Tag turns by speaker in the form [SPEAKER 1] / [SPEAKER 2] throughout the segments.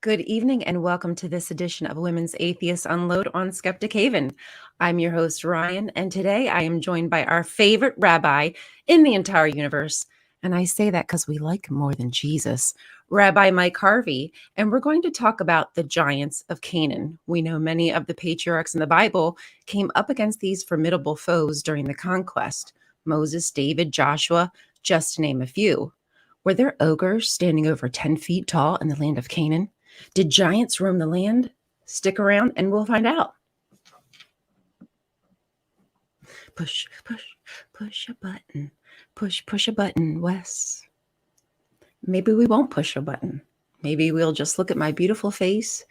[SPEAKER 1] Good evening and welcome to this edition of Women's Atheists Unload on Skeptic Haven. I'm your host, Rion, and today I am joined by our favorite rabbi in the entire universe. And I say that because we like him more than Jesus, Rabbi Mike Harvey. And we're going to talk about the giants of Canaan. We know many of the patriarchs in the Bible came up against these formidable foes during the conquest. Moses, David, Joshua, just to name a few. Were there ogres standing over 10 feet tall in the land of Canaan? Did giants roam the land? Stick around and we'll find out. Push, push, push a button. Push a button, Wes. Maybe we won't push a button. Maybe we'll just look at my beautiful face.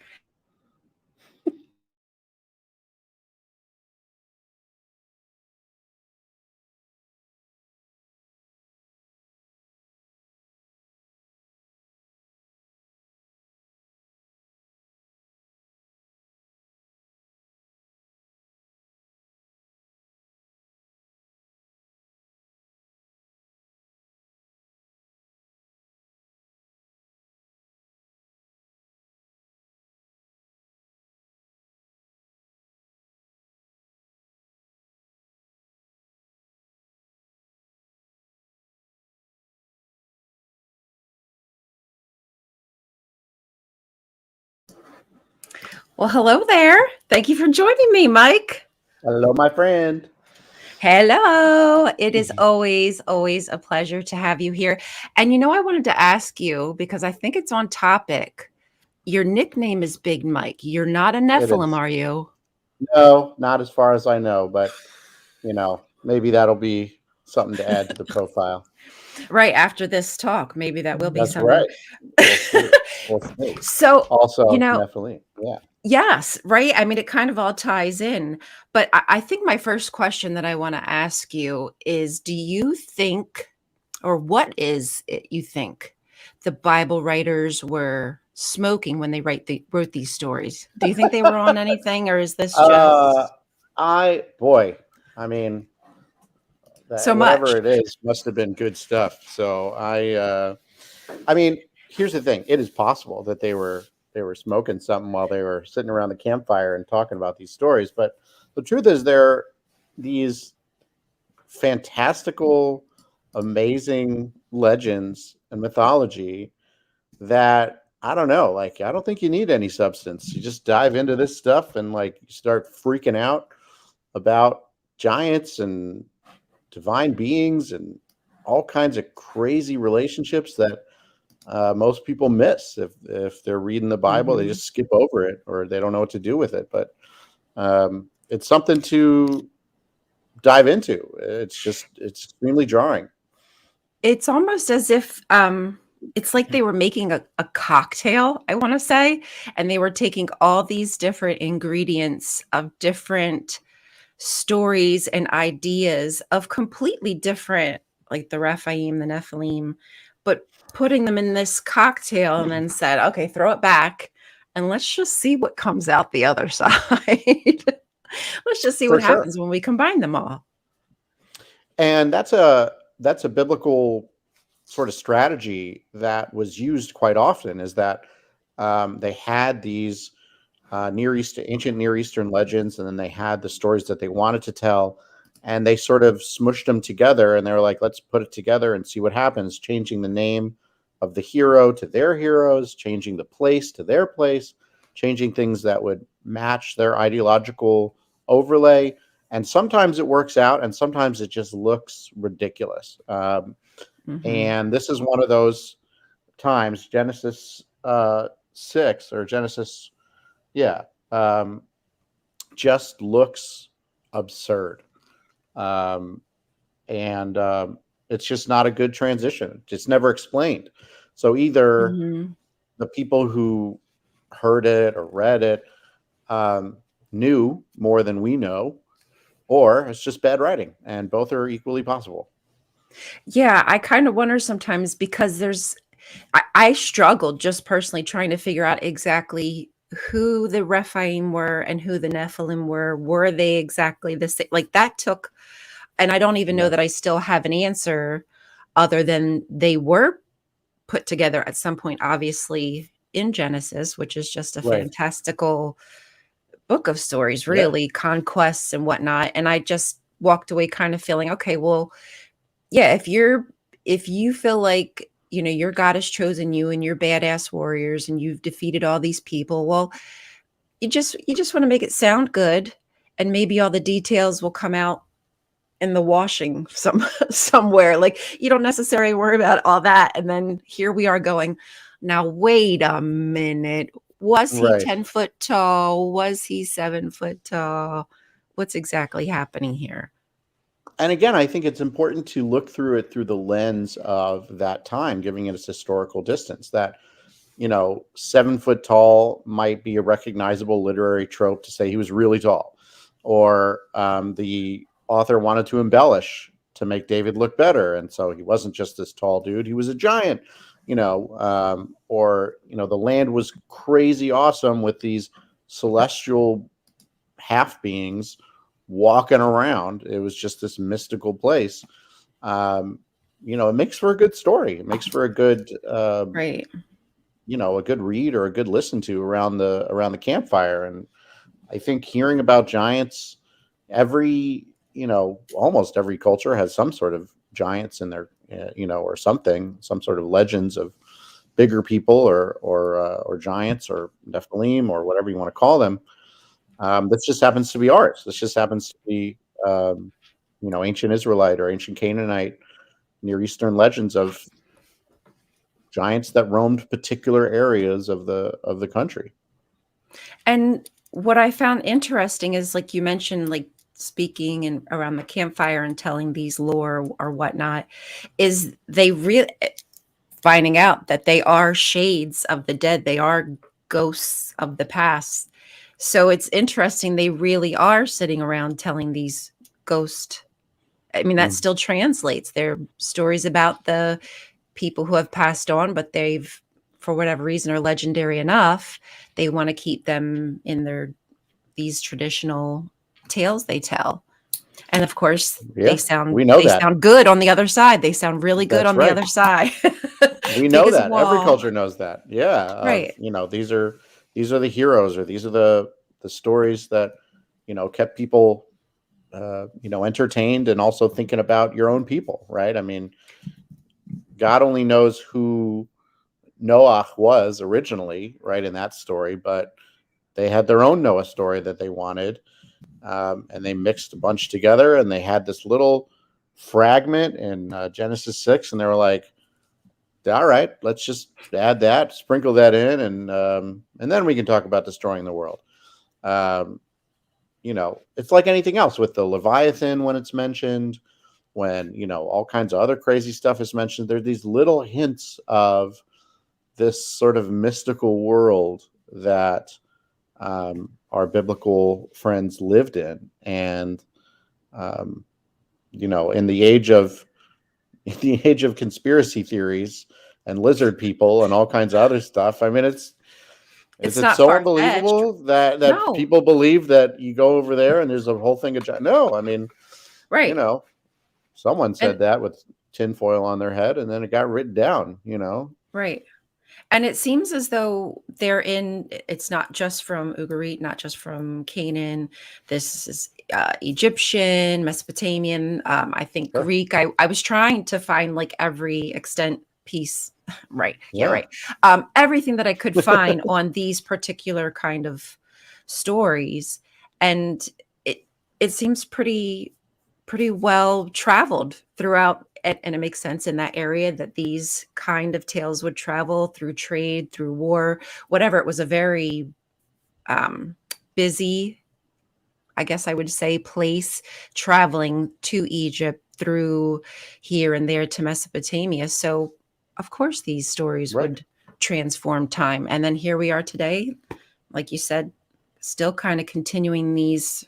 [SPEAKER 1] Well, hello there. Thank you for joining me, Mike.
[SPEAKER 2] Hello, my friend.
[SPEAKER 1] Hello. It is always a pleasure to have you here. And I wanted to ask you, because I think it's on topic. Your nickname is Big Mike. You're not a Nephilim, are you?
[SPEAKER 2] No, not as far as I know, but maybe that'll be something to add to the profile.
[SPEAKER 1] Right after this talk, maybe that will be
[SPEAKER 2] That's
[SPEAKER 1] something.
[SPEAKER 2] Right. We'll see.
[SPEAKER 1] So,
[SPEAKER 2] also, Nephilim. Yeah.
[SPEAKER 1] Yes, right. I mean, it kind of all ties in. But I think my first question that I want to ask you is, do you think, or what is it you think the Bible writers were smoking when they wrote these stories? Do you think they were on anything, or is this just...
[SPEAKER 2] I mean,
[SPEAKER 1] so
[SPEAKER 2] whatever
[SPEAKER 1] much.
[SPEAKER 2] it is must have been good stuff. So I mean, here's the thing. It is possible that they were smoking something while they were sitting around the campfire and talking about these stories. But the truth is, they're these fantastical, amazing legends and mythology that I don't know. Like, I don't think you need any substance. You just dive into this stuff and you start freaking out about giants and divine beings and all kinds of crazy relationships that most people miss if they're reading the Bible. They just skip over it or they don't know what to do with it. But it's something to dive into. It's extremely drawing.
[SPEAKER 1] It's almost as if it's like they were making a cocktail, I want to say, and they were taking all these different ingredients of different stories and ideas of completely different, like the Rephaim, the Nephilim, but putting them in this cocktail and then said, okay, throw it back and let's just see what comes out the other side. Let's just see what happens when we combine them all.
[SPEAKER 2] And that's a biblical sort of strategy that was used quite often, is that they had these ancient Near Eastern legends, and then they had the stories that they wanted to tell, and they sort of smushed them together, and they were like, let's put it together and see what happens, changing the name of the hero to their heroes, changing the place to their place, changing things that would match their ideological overlay. And sometimes it works out, and sometimes it just looks ridiculous. And this is one of those times. Genesis 6 or Genesis, just looks absurd. And it's just not a good transition. It's never explained. So either the people who heard it or read it knew more than we know, or it's just bad writing, and both are equally possible.
[SPEAKER 1] Yeah, I kind of wonder sometimes, because I struggled just personally trying to figure out exactly who the Rephaim were and who the Nephilim were. Were they exactly the same? Like, that took, and I don't even know that I still have an answer other than they were put together at some point, obviously, in Genesis, which is just a
[SPEAKER 2] Right.
[SPEAKER 1] fantastical book of stories,
[SPEAKER 2] Yeah.
[SPEAKER 1] really, conquests and whatnot. And I just walked away kind of feeling, okay, well, yeah, if you feel like, your God has chosen you and you're badass warriors and you've defeated all these people, well, you just want to make it sound good, and maybe all the details will come out in the washing somewhere. Like, you don't necessarily worry about all that, and then here we are going, now wait a minute, was he
[SPEAKER 2] Right.
[SPEAKER 1] 10 foot tall, was he 7 foot tall, what's exactly happening here?
[SPEAKER 2] And again, I think it's important to look through it through the lens of that time, giving it its historical distance. That, 7 foot tall might be a recognizable literary trope to say he was really tall, or the author wanted to embellish to make David look better, and so he wasn't just this tall dude; he was a giant. Or the land was crazy awesome with these celestial half beings walking around. It was just this mystical place. It makes for a good story. It makes for a good,
[SPEAKER 1] Right.
[SPEAKER 2] a good read or a good listen to around the campfire. And I think hearing about giants, almost every culture has some sort of giants in their, or something, some sort of legends of bigger people or giants or Nephilim or whatever you want to call them. This just happens to be ours. This just happens to be, ancient Israelite or ancient Canaanite, Near Eastern legends of giants that roamed particular areas of the country.
[SPEAKER 1] And what I found interesting is, like you mentioned, like speaking and around the campfire and telling these lore or whatnot, is they really finding out that they are shades of the dead. They are ghosts of the past. So it's interesting. They really are sitting around telling these ghost. I mean, that still translates. They're stories about the people who have passed on, but they've, for whatever reason, are legendary enough. They want to keep them in these traditional tales they tell. And of course,
[SPEAKER 2] Yeah, we know
[SPEAKER 1] they
[SPEAKER 2] that.
[SPEAKER 1] sound good on the other side. They sound really good
[SPEAKER 2] That's
[SPEAKER 1] on the
[SPEAKER 2] right.
[SPEAKER 1] other side.
[SPEAKER 2] We know
[SPEAKER 1] Because,
[SPEAKER 2] that. Every
[SPEAKER 1] well,
[SPEAKER 2] culture knows that. Yeah.
[SPEAKER 1] right.
[SPEAKER 2] These are the heroes, or these are the stories that, kept people, entertained and also thinking about your own people. Right. I mean, God only knows who Noah was originally, right, in that story, but they had their own Noah story that they wanted, and they mixed a bunch together, and they had this little fragment in Genesis 6, and they were like, all right, let's just add that, sprinkle that in, and then we can talk about destroying the world. It's like anything else with the Leviathan when it's mentioned, when, all kinds of other crazy stuff is mentioned. There are these little hints of this sort of mystical world that our biblical friends lived in. And, in the age of conspiracy theories and lizard people and all kinds of other stuff. I mean, is
[SPEAKER 1] It's
[SPEAKER 2] it
[SPEAKER 1] not
[SPEAKER 2] so
[SPEAKER 1] far-fetched.
[SPEAKER 2] unbelievable that
[SPEAKER 1] No.
[SPEAKER 2] people believe that you go over there and there's a whole thing of no? I mean,
[SPEAKER 1] Right.
[SPEAKER 2] someone
[SPEAKER 1] And
[SPEAKER 2] said that with tinfoil on their head, and then it got written down.
[SPEAKER 1] right. And it seems as though it's not just from Ugarit, not just from Canaan. This is Egyptian, Mesopotamian, I think
[SPEAKER 2] Sure.
[SPEAKER 1] Greek. I was trying to find like every extent piece. Right. Yeah,
[SPEAKER 2] Yeah.
[SPEAKER 1] right. Everything that I could find on these particular kind of stories. And it seems pretty well traveled throughout, and it makes sense in that area that these kind of tales would travel through trade, through war, whatever. It was a very busy, I guess I would say, place, traveling to Egypt, through here and there to Mesopotamia. So of course these stories
[SPEAKER 2] Right.
[SPEAKER 1] would transform time. And then here we are today, like you said, still kind of continuing these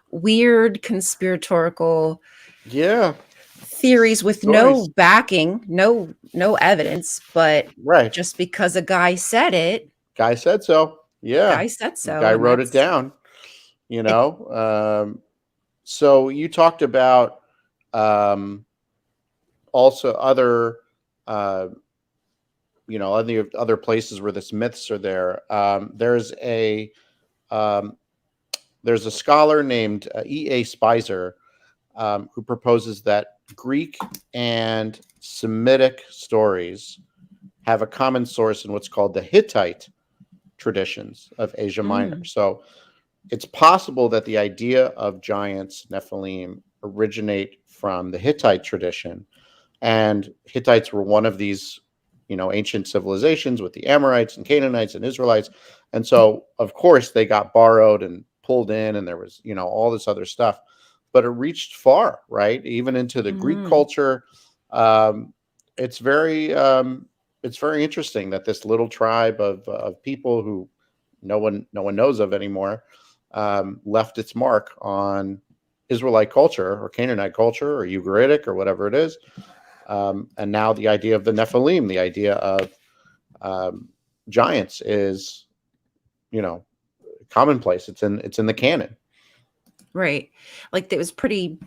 [SPEAKER 1] weird conspiratorial
[SPEAKER 2] Yeah.
[SPEAKER 1] theories with no
[SPEAKER 2] Stories.
[SPEAKER 1] backing, no evidence, but
[SPEAKER 2] Right.
[SPEAKER 1] just because a guy said it,
[SPEAKER 2] Guy said so. Yeah.
[SPEAKER 1] guy said so,
[SPEAKER 2] Guy
[SPEAKER 1] and
[SPEAKER 2] wrote it
[SPEAKER 1] that's
[SPEAKER 2] down. You
[SPEAKER 1] it.
[SPEAKER 2] know. So you talked about also other, uh, other places where this myths are there. Um, there's a scholar named E.A. Spicer who proposes that Greek and Semitic stories have a common source in what's called the Hittite traditions of Asia Minor. So it's possible that the idea of giants, Nephilim, originate from the Hittite tradition. And Hittites were one of these, ancient civilizations with the Amorites and Canaanites and Israelites. And so, of course, they got borrowed and pulled in, and there was, all this other stuff. But it reached far, right? Even into the Greek culture. It's very interesting that this little tribe of people who no one knows of anymore left its mark on Israelite culture or Canaanite culture or Ugaritic or whatever it is. And now the idea of the Nephilim, the idea of giants is, commonplace. It's in the canon.
[SPEAKER 1] Right. Like, it was pretty,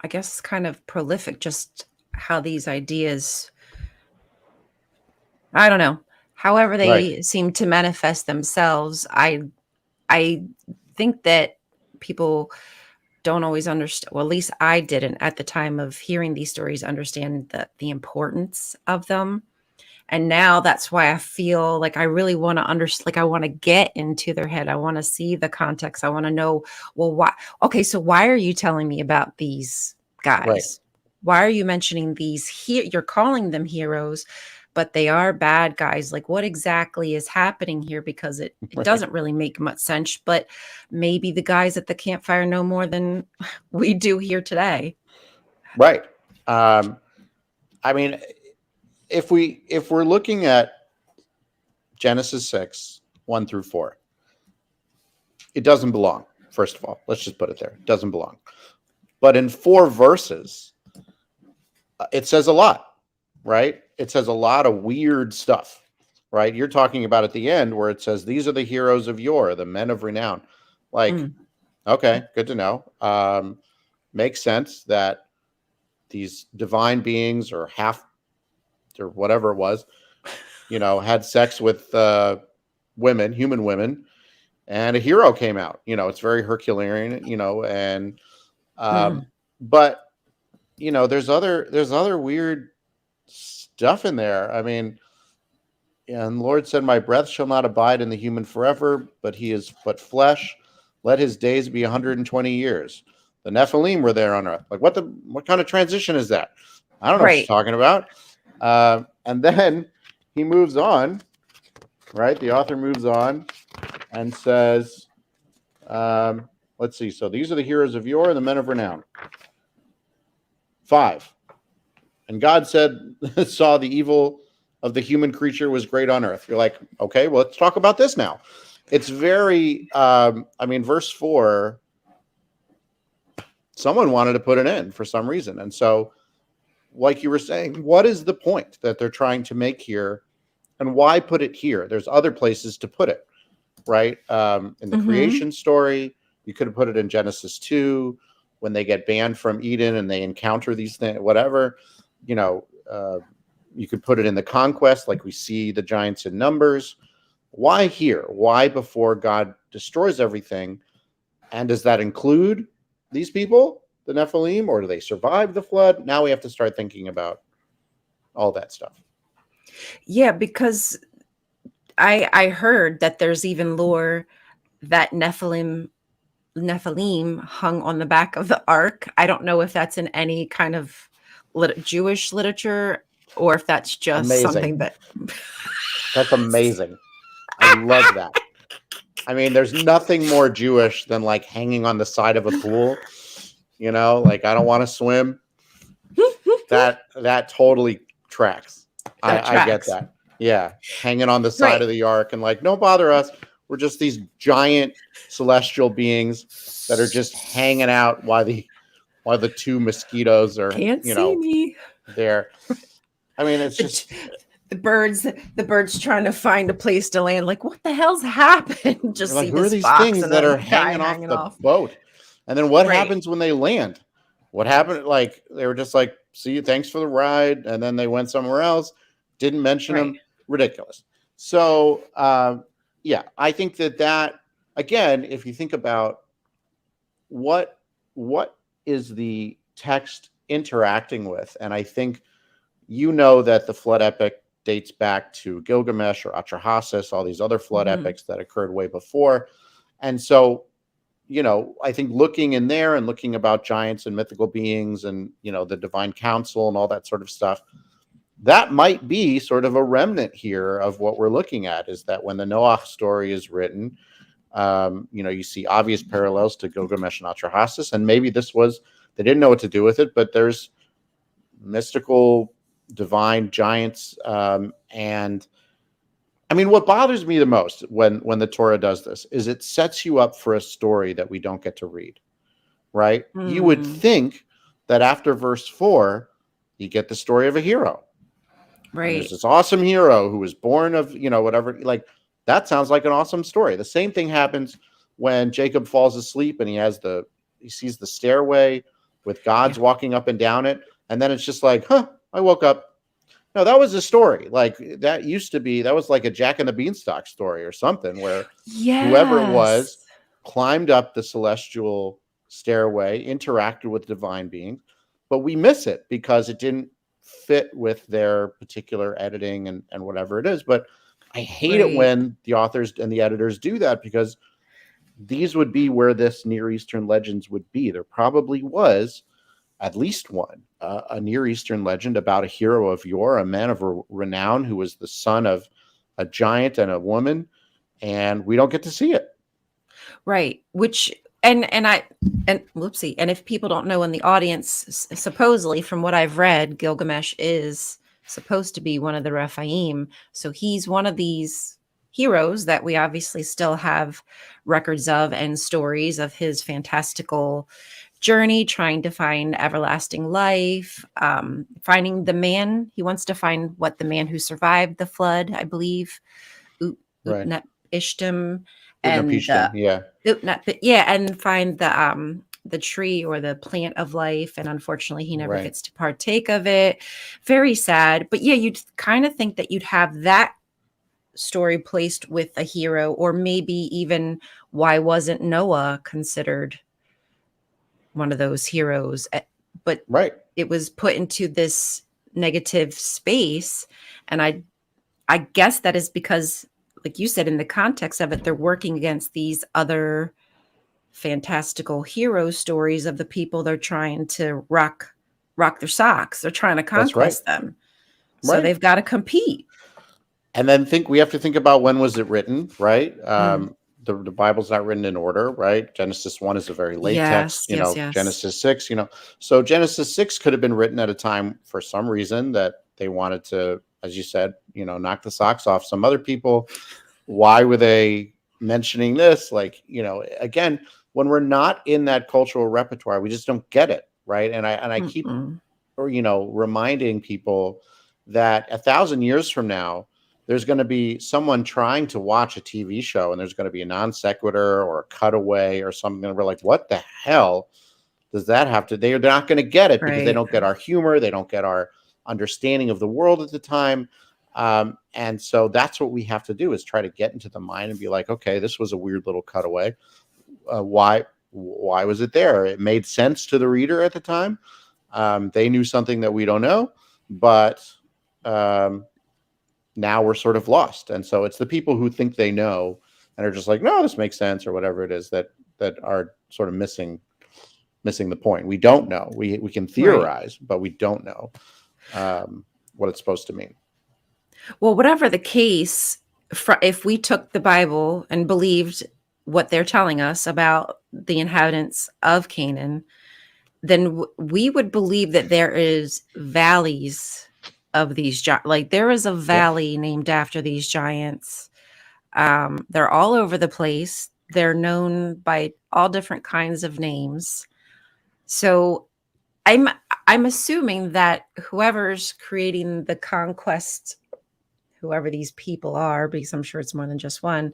[SPEAKER 1] I guess, kind of prolific, just how these ideas, I don't know, however they seem to manifest themselves. I think that people don't always understand, well, at least I didn't at the time of hearing these stories, understand the importance of them. And now that's why I feel like I really want to understand, like I want to get into their head. I want to see the context. I want to know, well, why? Okay, so why are you telling me about these guys?
[SPEAKER 2] Right.
[SPEAKER 1] Why are you mentioning these here? You're calling them heroes, but they are bad guys. Like, what exactly is happening here? Because it doesn't really make much sense, but maybe the guys at the campfire know more than we do here today.
[SPEAKER 2] Right. I mean, if we're looking at Genesis 6, 1 through 4, it doesn't belong. First of all, let's just put it there. It doesn't belong. But in 4 verses, it says a lot, right? It says a lot of weird stuff, right? You're talking about at the end where it says, these are the heroes of yore, the men of renown. Like, okay, good to know. Makes sense that these divine beings or whatever it was, had sex with human women, and a hero came out. It's very Herculean, and but there's other weird stuff in there. I mean, and the Lord said, my breath shall not abide in the human forever, but he is but flesh. Let his days be 120 years. The Nephilim were there on earth. Like, what kind of transition is that? I don't know what she's talking about. And then he moves on, right? The author moves on and says, let's see. So these are the heroes of yore, the men of renown. 5. And God saw the evil of the human creature was great on earth. You're like, okay, well, let's talk about this now. It's very, verse 4, someone wanted to put an end for some reason. And so, like you were saying, what is the point that they're trying to make here, and why put it here? There's other places to put it, right? In the creation story, you could have put it in Genesis 2 when they get banned from Eden and they encounter these things, whatever. You could put it in the conquest, like we see the giants in Numbers. Why here? Why before God destroys everything? And does that include these people, the Nephilim, or do they survive the flood? Now we have to start thinking about all that stuff.
[SPEAKER 1] Yeah, because I heard that there's even lore that Nephilim hung on the back of the ark. I don't know if that's in any kind of Jewish literature or if that's just something that...
[SPEAKER 2] That's amazing. I love that. I mean, there's nothing more Jewish than like hanging on the side of a pool, like, I don't want to swim. That totally tracks. I get that. Yeah. Hanging on the side of the ark and like, don't bother us. We're just these giant celestial beings that are just hanging out while the 2 mosquitoes are,
[SPEAKER 1] Can't see me
[SPEAKER 2] there. I mean, it's just
[SPEAKER 1] the birds trying to find a place to land. Like, what the hell's happened? Just
[SPEAKER 2] like,
[SPEAKER 1] see
[SPEAKER 2] who are
[SPEAKER 1] this
[SPEAKER 2] these
[SPEAKER 1] fox
[SPEAKER 2] things
[SPEAKER 1] and
[SPEAKER 2] that
[SPEAKER 1] a
[SPEAKER 2] are
[SPEAKER 1] guy
[SPEAKER 2] hanging off the boat? And then what happens when they land? What happened? Like, they were just like, see you, thanks for the ride. And then they went somewhere else. Didn't mention them. ridiculous. So yeah, I think that again, if you think about what is the text interacting with, and I think that the flood epic dates back to Gilgamesh or Atrahasis, all these other flood epics that occurred way before. And so, I think looking in there and looking about giants and mythical beings and, the divine council and all that sort of stuff, that might be sort of a remnant here of what we're looking at, is that when the Noah story is written, you see obvious parallels to Gilgamesh and Atrahasis, and maybe they didn't know what to do with it, but there's mystical divine giants. And I mean, what bothers me the most when the Torah does this is it sets you up for a story that we don't get to read, right? You would think that after verse 4, you get the story of a hero. Right. And there's this awesome hero who was born of, whatever, like that sounds like an awesome story. The same thing happens when Jacob falls asleep and he sees the stairway with gods walking up and down it. And then it's just like, I woke up. No, that was a story. Like that was like a Jack and the Beanstalk story or something where whoever it was climbed up the celestial stairway, interacted with divine beings, but we miss it because it didn't fit with their particular editing and whatever it is. But I hate it when the authors and the editors do that, because these would be where this Near Eastern legends would be. There probably was at least one, a Near Eastern legend about a hero of yore, a man of renown who was the son of a giant and a woman, and we don't get to see it.
[SPEAKER 1] Right. Which, and if people don't know in the audience, supposedly from what I've read, Gilgamesh is supposed to be one of the Rephaim. So he's one of these heroes that we obviously still have records of and stories of his fantastical journey, trying to find everlasting life, finding the man. He wants to find the man who survived the flood, I believe, Utnapishtim, and and find the tree or the plant of life. And unfortunately, he never gets to partake of it. Very sad. But yeah, you'd kind of think that you'd have that story placed with a hero, or maybe even why wasn't Noah considered one of those heroes? But it was put into this negative space, and I guess that is because, like you said, in the context of it, they're working against these other fantastical hero stories of the people they're trying to rock their socks. They're trying to conquest them, so they've got to compete.
[SPEAKER 2] And then we have to think about, when was it written, right? The Bible's not written in order, right? Genesis 1 is a very late text, Genesis 6, So Genesis 6 could have been written at a time for some reason that they wanted to, as you said, knock the socks off some other people. Why were they mentioning this? Like, again, when we're not in that cultural repertoire, we just don't get it, right? And I keep, reminding people that 1,000 years from now, there's going to be someone trying to watch a TV show, and there's going to be a non sequitur or a cutaway or something. And we're like, what the hell does that have to? They're not going to get it because they don't get our humor. They don't get our understanding of the world at the time. And so that's what we have to do, is try to get into the mind and be like, okay, this was a weird little cutaway. Why was it there? It made sense to the reader at the time. They knew something that we don't know, but now we're sort of lost. And so it's the people who think they know and are just like, no, this makes sense, or whatever it is, that are sort of missing the point. We don't know. We can theorize, but we don't know what it's supposed to mean.
[SPEAKER 1] Well, whatever the case, if we took the Bible and believed what they're telling us about the inhabitants of Canaan, then we would believe that there is valleys of these like there is a valley named after these giants. They're all over the place. They're known by all different kinds of names. So I'm assuming that whoever's creating the conquest, whoever these people are, because I'm sure it's more than just one,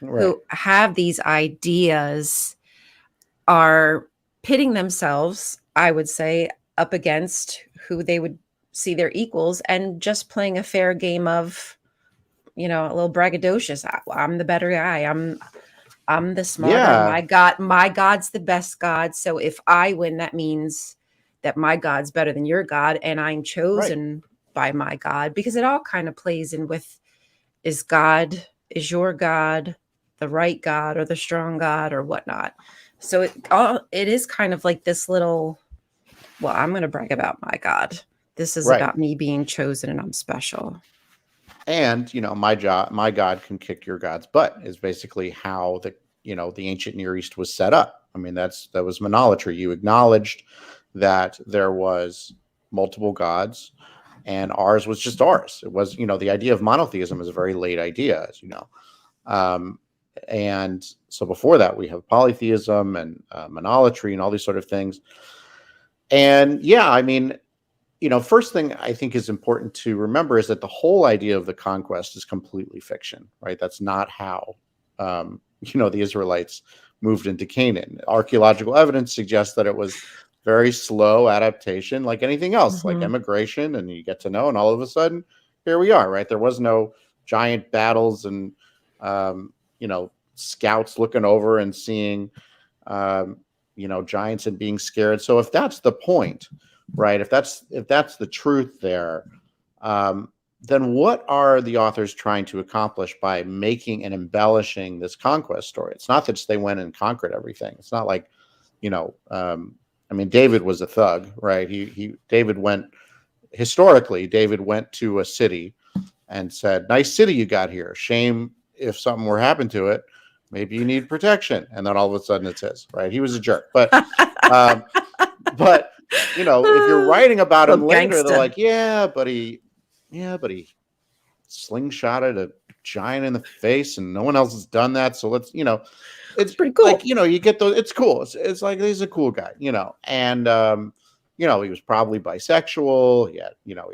[SPEAKER 1] who have these ideas, are pitting themselves, I would say, up against who they would see their equals, and just playing a fair game of you know, a little braggadocious. I'm the better guy. I'm the smarter.
[SPEAKER 2] Yeah,
[SPEAKER 1] My God's the best God. So if I win, that means that my God's better than your God, and I'm
[SPEAKER 2] right.
[SPEAKER 1] chosen by my God, because it all kind of plays in with, is your God the right God or the strong God or whatnot. So it is kind of like this little, well, I'm going to brag about my God. This is
[SPEAKER 2] Right.
[SPEAKER 1] about me being chosen and I'm special.
[SPEAKER 2] And, my God can kick your God's butt is basically how the ancient Near East was set up. I mean, that was monolatry. You acknowledged that there was multiple gods and ours was just ours. It was, the idea of monotheism is a very late idea, as you know. Um, and so before that, we have polytheism and monolatry and all these sort of things. And yeah, I mean, first thing I think is important to remember is that the whole idea of the conquest is completely fiction, right? That's not how, the Israelites moved into Canaan. Archaeological evidence suggests that it was very slow adaptation, like anything else, like immigration, and you get to know, and all of a sudden, here we are, right? There was no giant battles and, scouts looking over and seeing, giants and being scared. So if that's the point, right? If that's the truth there, then what are the authors trying to accomplish by making and embellishing this conquest story? It's not that they went and conquered everything. It's not like, David was a thug, right? David went to a city and said, "Nice city you got here. Shame if something were happened to it. Maybe you need protection." And then all of a sudden it's his, right? He was a jerk, but if you're writing about him later, they're like, yeah, but he slingshotted a giant in the face and no one else has done that. So let's, it's
[SPEAKER 1] pretty cool.
[SPEAKER 2] Like, you get those, it's cool. It's like, he's a cool guy, and, he was probably bisexual. He had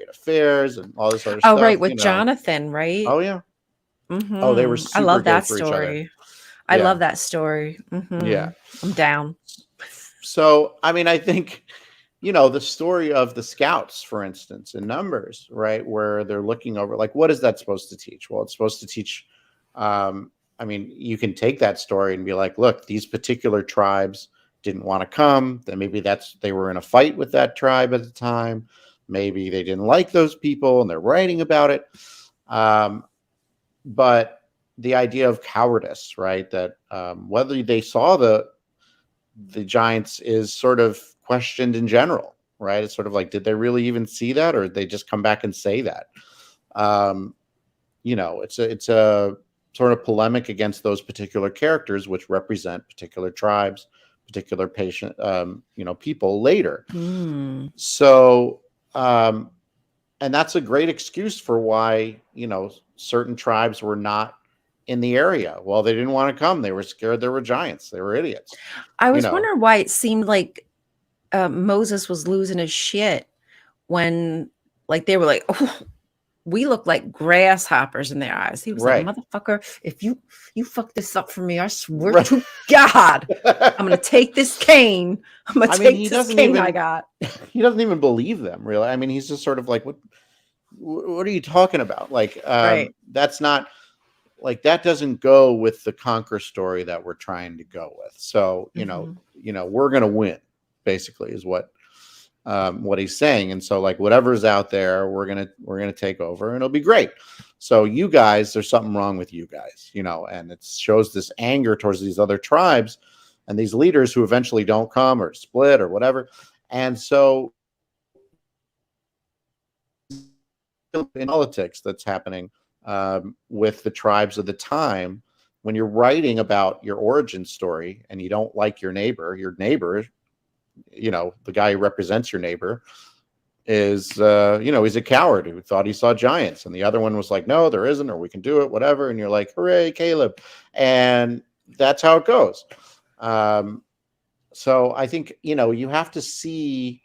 [SPEAKER 2] affairs and all this other stuff.
[SPEAKER 1] Oh, right. With Jonathan, right?
[SPEAKER 2] Oh, yeah. Oh, they were super
[SPEAKER 1] I love
[SPEAKER 2] gay
[SPEAKER 1] that
[SPEAKER 2] for each other.
[SPEAKER 1] story. I love that story.
[SPEAKER 2] Yeah.
[SPEAKER 1] I'm down.
[SPEAKER 2] So, I think, the story of the scouts, for instance, in Numbers, right, where they're looking over, like, what is that supposed to teach? Well, it's supposed to teach, you can take that story and be like, look, these particular tribes didn't want to come. Then maybe they were in a fight with that tribe at the time. Maybe they didn't like those people and they're writing about it. But the idea of cowardice, right, that whether they saw the giants is sort of questioned in general, right? It's sort of like, did they really even see that, or did they just come back and say that? It's a sort of polemic against those particular characters, which represent particular tribes, particular people later. So, and that's a great excuse for why, certain tribes were not in the area. Well, they didn't want to come. They were scared there were giants. They were idiots.
[SPEAKER 1] I was wondering why it seemed like Moses was losing his shit when, like, they were like, "Oh, we look like grasshoppers in their eyes." He was like, "Motherfucker, if you fuck this up for me, I swear to God, I'm gonna take this cane. I'm gonna take this cane I got."
[SPEAKER 2] He doesn't even believe them, really. He's just sort of like, what are you talking about? Like,
[SPEAKER 1] Right.
[SPEAKER 2] That's not, like, that doesn't go with the conquer story that we're trying to go with. So, we're going to win, basically, is what he's saying. And so, like, whatever's out there, we're going to take over and it'll be great. So you guys, there's something wrong with you guys, and it shows this anger towards these other tribes and these leaders who eventually don't come or split or whatever. And so in politics that's happening with the tribes of the time, when you're writing about your origin story and you don't like your neighbor, the guy who represents your neighbor is, he's a coward who thought he saw giants. And the other one was like, no, there isn't, or we can do it, whatever. And you're like, hooray, Caleb. And that's how it goes. So I think, you have to see,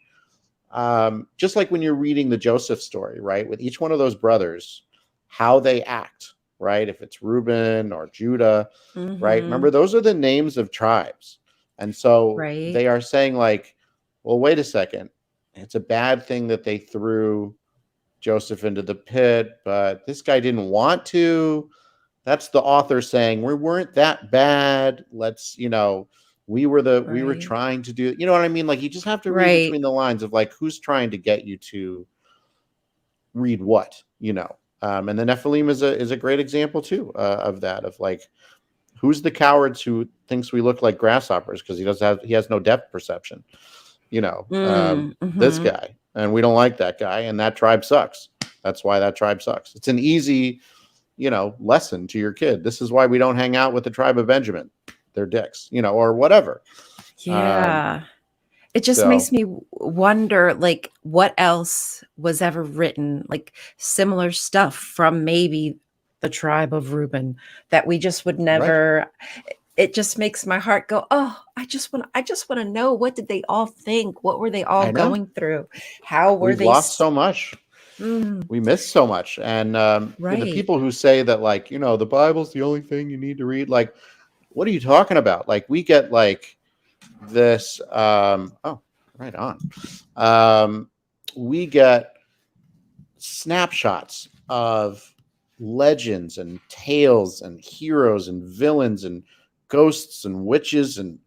[SPEAKER 2] just like when you're reading the Joseph story, right, with each one of those brothers, how they act, right? If it's Reuben or Judah, right? Remember, those are the names of tribes. And so they are saying, like, well, wait a second. It's a bad thing that they threw Joseph into the pit, but this guy didn't want to. That's the author saying we weren't that bad. Let's, we were
[SPEAKER 1] Right.
[SPEAKER 2] trying to do, you know what I mean? Like you just have to read
[SPEAKER 1] Right.
[SPEAKER 2] between the lines of like who's trying to get you to read what, and the Nephilim is a great example too of that, of like who's the cowards who thinks we look like grasshoppers because he has no depth perception, this
[SPEAKER 1] Mm-hmm.
[SPEAKER 2] guy, and we don't like that guy, and that tribe sucks. That's why that tribe sucks. It's an easy, lesson to your kid. This is why we don't hang out with the tribe of Benjamin. They're dicks, or whatever.
[SPEAKER 1] Yeah. It just
[SPEAKER 2] So
[SPEAKER 1] makes me wonder, like, what else was ever written, like similar stuff from maybe the tribe of Reuben that we just would
[SPEAKER 2] right.
[SPEAKER 1] never. It just makes my heart go, oh, I just want to know, what did they all think? What were they all
[SPEAKER 2] I know.
[SPEAKER 1] going through? How were
[SPEAKER 2] We've
[SPEAKER 1] they?
[SPEAKER 2] lost so much.
[SPEAKER 1] Mm,
[SPEAKER 2] We miss so much. And the
[SPEAKER 1] right.
[SPEAKER 2] people who say that, like, the Bible's the only thing you need to read, like, what are you talking about? Like, we get like this. Oh, right on. We get snapshots of legends and tales and heroes and villains and ghosts and witches and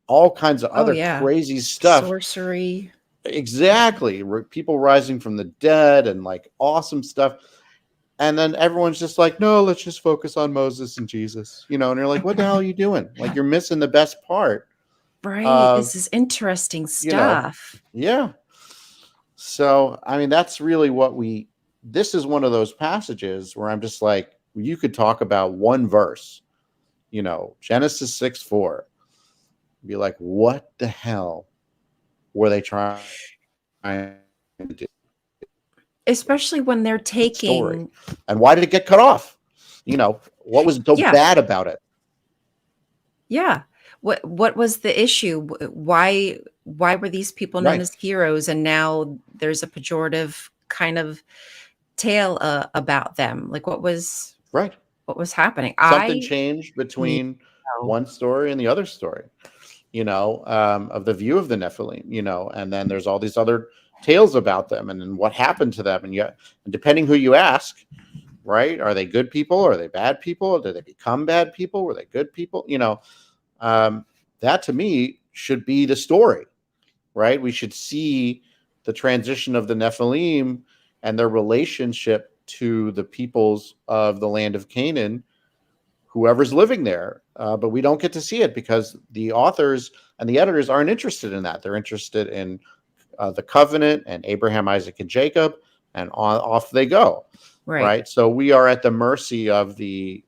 [SPEAKER 2] all kinds of
[SPEAKER 1] Oh,
[SPEAKER 2] other
[SPEAKER 1] yeah.
[SPEAKER 2] crazy stuff.
[SPEAKER 1] Sorcery.
[SPEAKER 2] Exactly. People rising from the dead and like awesome stuff. And then everyone's just like, no, let's just focus on Moses and Jesus, and you're like, what the hell are you doing? Like, you're missing the best part
[SPEAKER 1] Right.
[SPEAKER 2] of,
[SPEAKER 1] This is interesting
[SPEAKER 2] you know,
[SPEAKER 1] stuff.
[SPEAKER 2] yeah. So, I mean, that's really this is one of those passages where I'm just like, you could talk about one verse, Genesis 6:4, be like, what the hell were they trying to do?
[SPEAKER 1] Especially when they're
[SPEAKER 2] Story.
[SPEAKER 1] taking.
[SPEAKER 2] And why did it get cut off? What was so
[SPEAKER 1] Yeah.
[SPEAKER 2] bad about it?
[SPEAKER 1] Yeah. What was the issue? Why were these people known
[SPEAKER 2] Right.
[SPEAKER 1] as heroes, and now there's a pejorative kind of tale about them? Like
[SPEAKER 2] Right.
[SPEAKER 1] what was happening?
[SPEAKER 2] Something
[SPEAKER 1] I
[SPEAKER 2] changed
[SPEAKER 1] need
[SPEAKER 2] between
[SPEAKER 1] to know.
[SPEAKER 2] one story and the other story, of the view of the Nephilim, and then there's all these other tales about them and then what happened to them. And depending who you ask, right? Are they good people? Are they bad people? Did they become bad people? Were they good people? That to me should be the story, right? We should see the transition of the Nephilim and their relationship to the peoples of the land of Canaan, whoever's living there. But we don't get to see it because the authors and the editors aren't interested in that. They're interested in the covenant and Abraham, Isaac, and Jacob, and off they go. Right. So we are at the mercy of the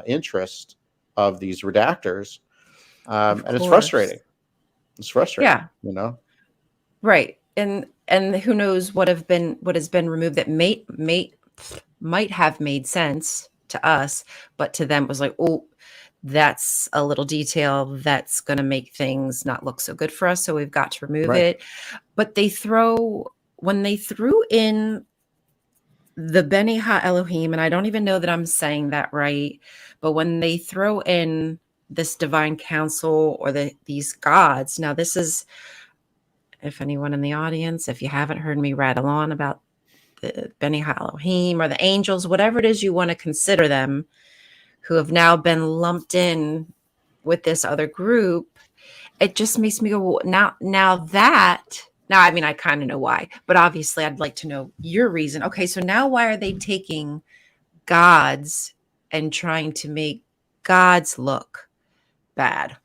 [SPEAKER 2] interest of these redactors. And it's frustrating. It's frustrating.
[SPEAKER 1] Yeah. Right. And who knows what has been removed that might have made sense to us, but to them it was like, oh, that's a little detail that's going to make things not look so good for us, so we've got to remove it. But when they threw in the Beni Ha-Elohim, and I don't even know that I'm saying that right, but when they throw in this divine council or these gods, now this is, if anyone in the audience, if you haven't heard me rattle on about the Beni Ha-Elohim or the angels, whatever it is you want to consider them, who have now been lumped in with this other group, it just makes me go, now I mean, I kind of know why, but obviously I'd like to know your reason. Okay, so now why are they taking gods and trying to make gods look bad?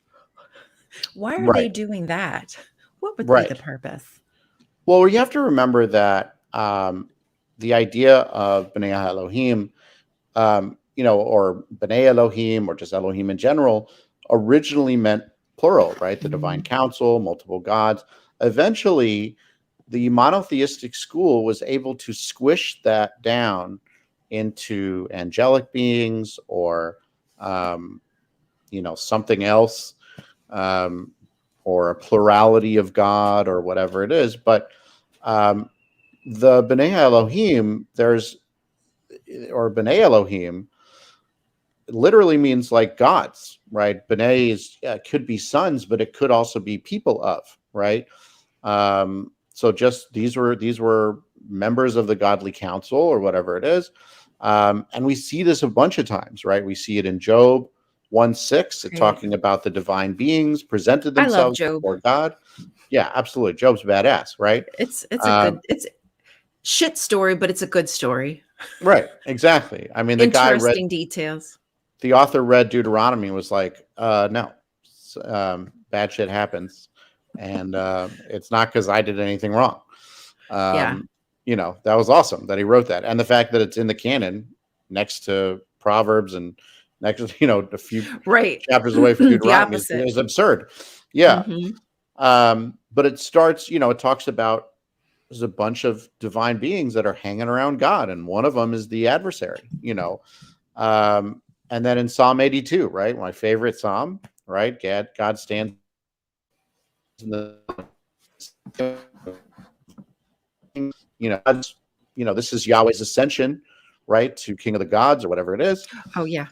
[SPEAKER 1] Why are they doing that? What would be the purpose?
[SPEAKER 2] Well, you have to remember that the idea of B'nai Elohim, or B'nai Elohim, or just Elohim in general, originally meant plural, right? The divine council, multiple gods. Eventually, the monotheistic school was able to squish that down into angelic beings or, something else, or a plurality of God or whatever it is. But the B'nai Elohim, or B'nai Elohim, literally means like gods, right? B'nai could be sons, but it could also be people of, right? So just these were members of the godly council or whatever it is. And we see this a bunch of times, right? We see it in Job 1:6,
[SPEAKER 1] Right.
[SPEAKER 2] talking about the divine beings presented
[SPEAKER 1] I love
[SPEAKER 2] themselves
[SPEAKER 1] Job.
[SPEAKER 2] before God. Yeah, absolutely. Job's badass, right?
[SPEAKER 1] It's a shit story, but it's a good story.
[SPEAKER 2] Right, exactly. I mean, the guy read,
[SPEAKER 1] Interesting details.
[SPEAKER 2] the author read Deuteronomy and was like, no, bad shit happens. And it's not because I did anything wrong.
[SPEAKER 1] Yeah.
[SPEAKER 2] That was awesome that he wrote that. And the fact that it's in the canon next to Proverbs and next, a few
[SPEAKER 1] Right.
[SPEAKER 2] chapters away from
[SPEAKER 1] The
[SPEAKER 2] Deuteronomy
[SPEAKER 1] opposite.
[SPEAKER 2] is absurd. Yeah.
[SPEAKER 1] Mhm.
[SPEAKER 2] But it starts, it talks about there's a bunch of divine beings that are hanging around God, and one of them is the adversary, and then in Psalm 82, right? My favorite Psalm, right? God stands in the, this is Yahweh's ascension, right? To King of the Gods or whatever it is.
[SPEAKER 1] Oh yeah.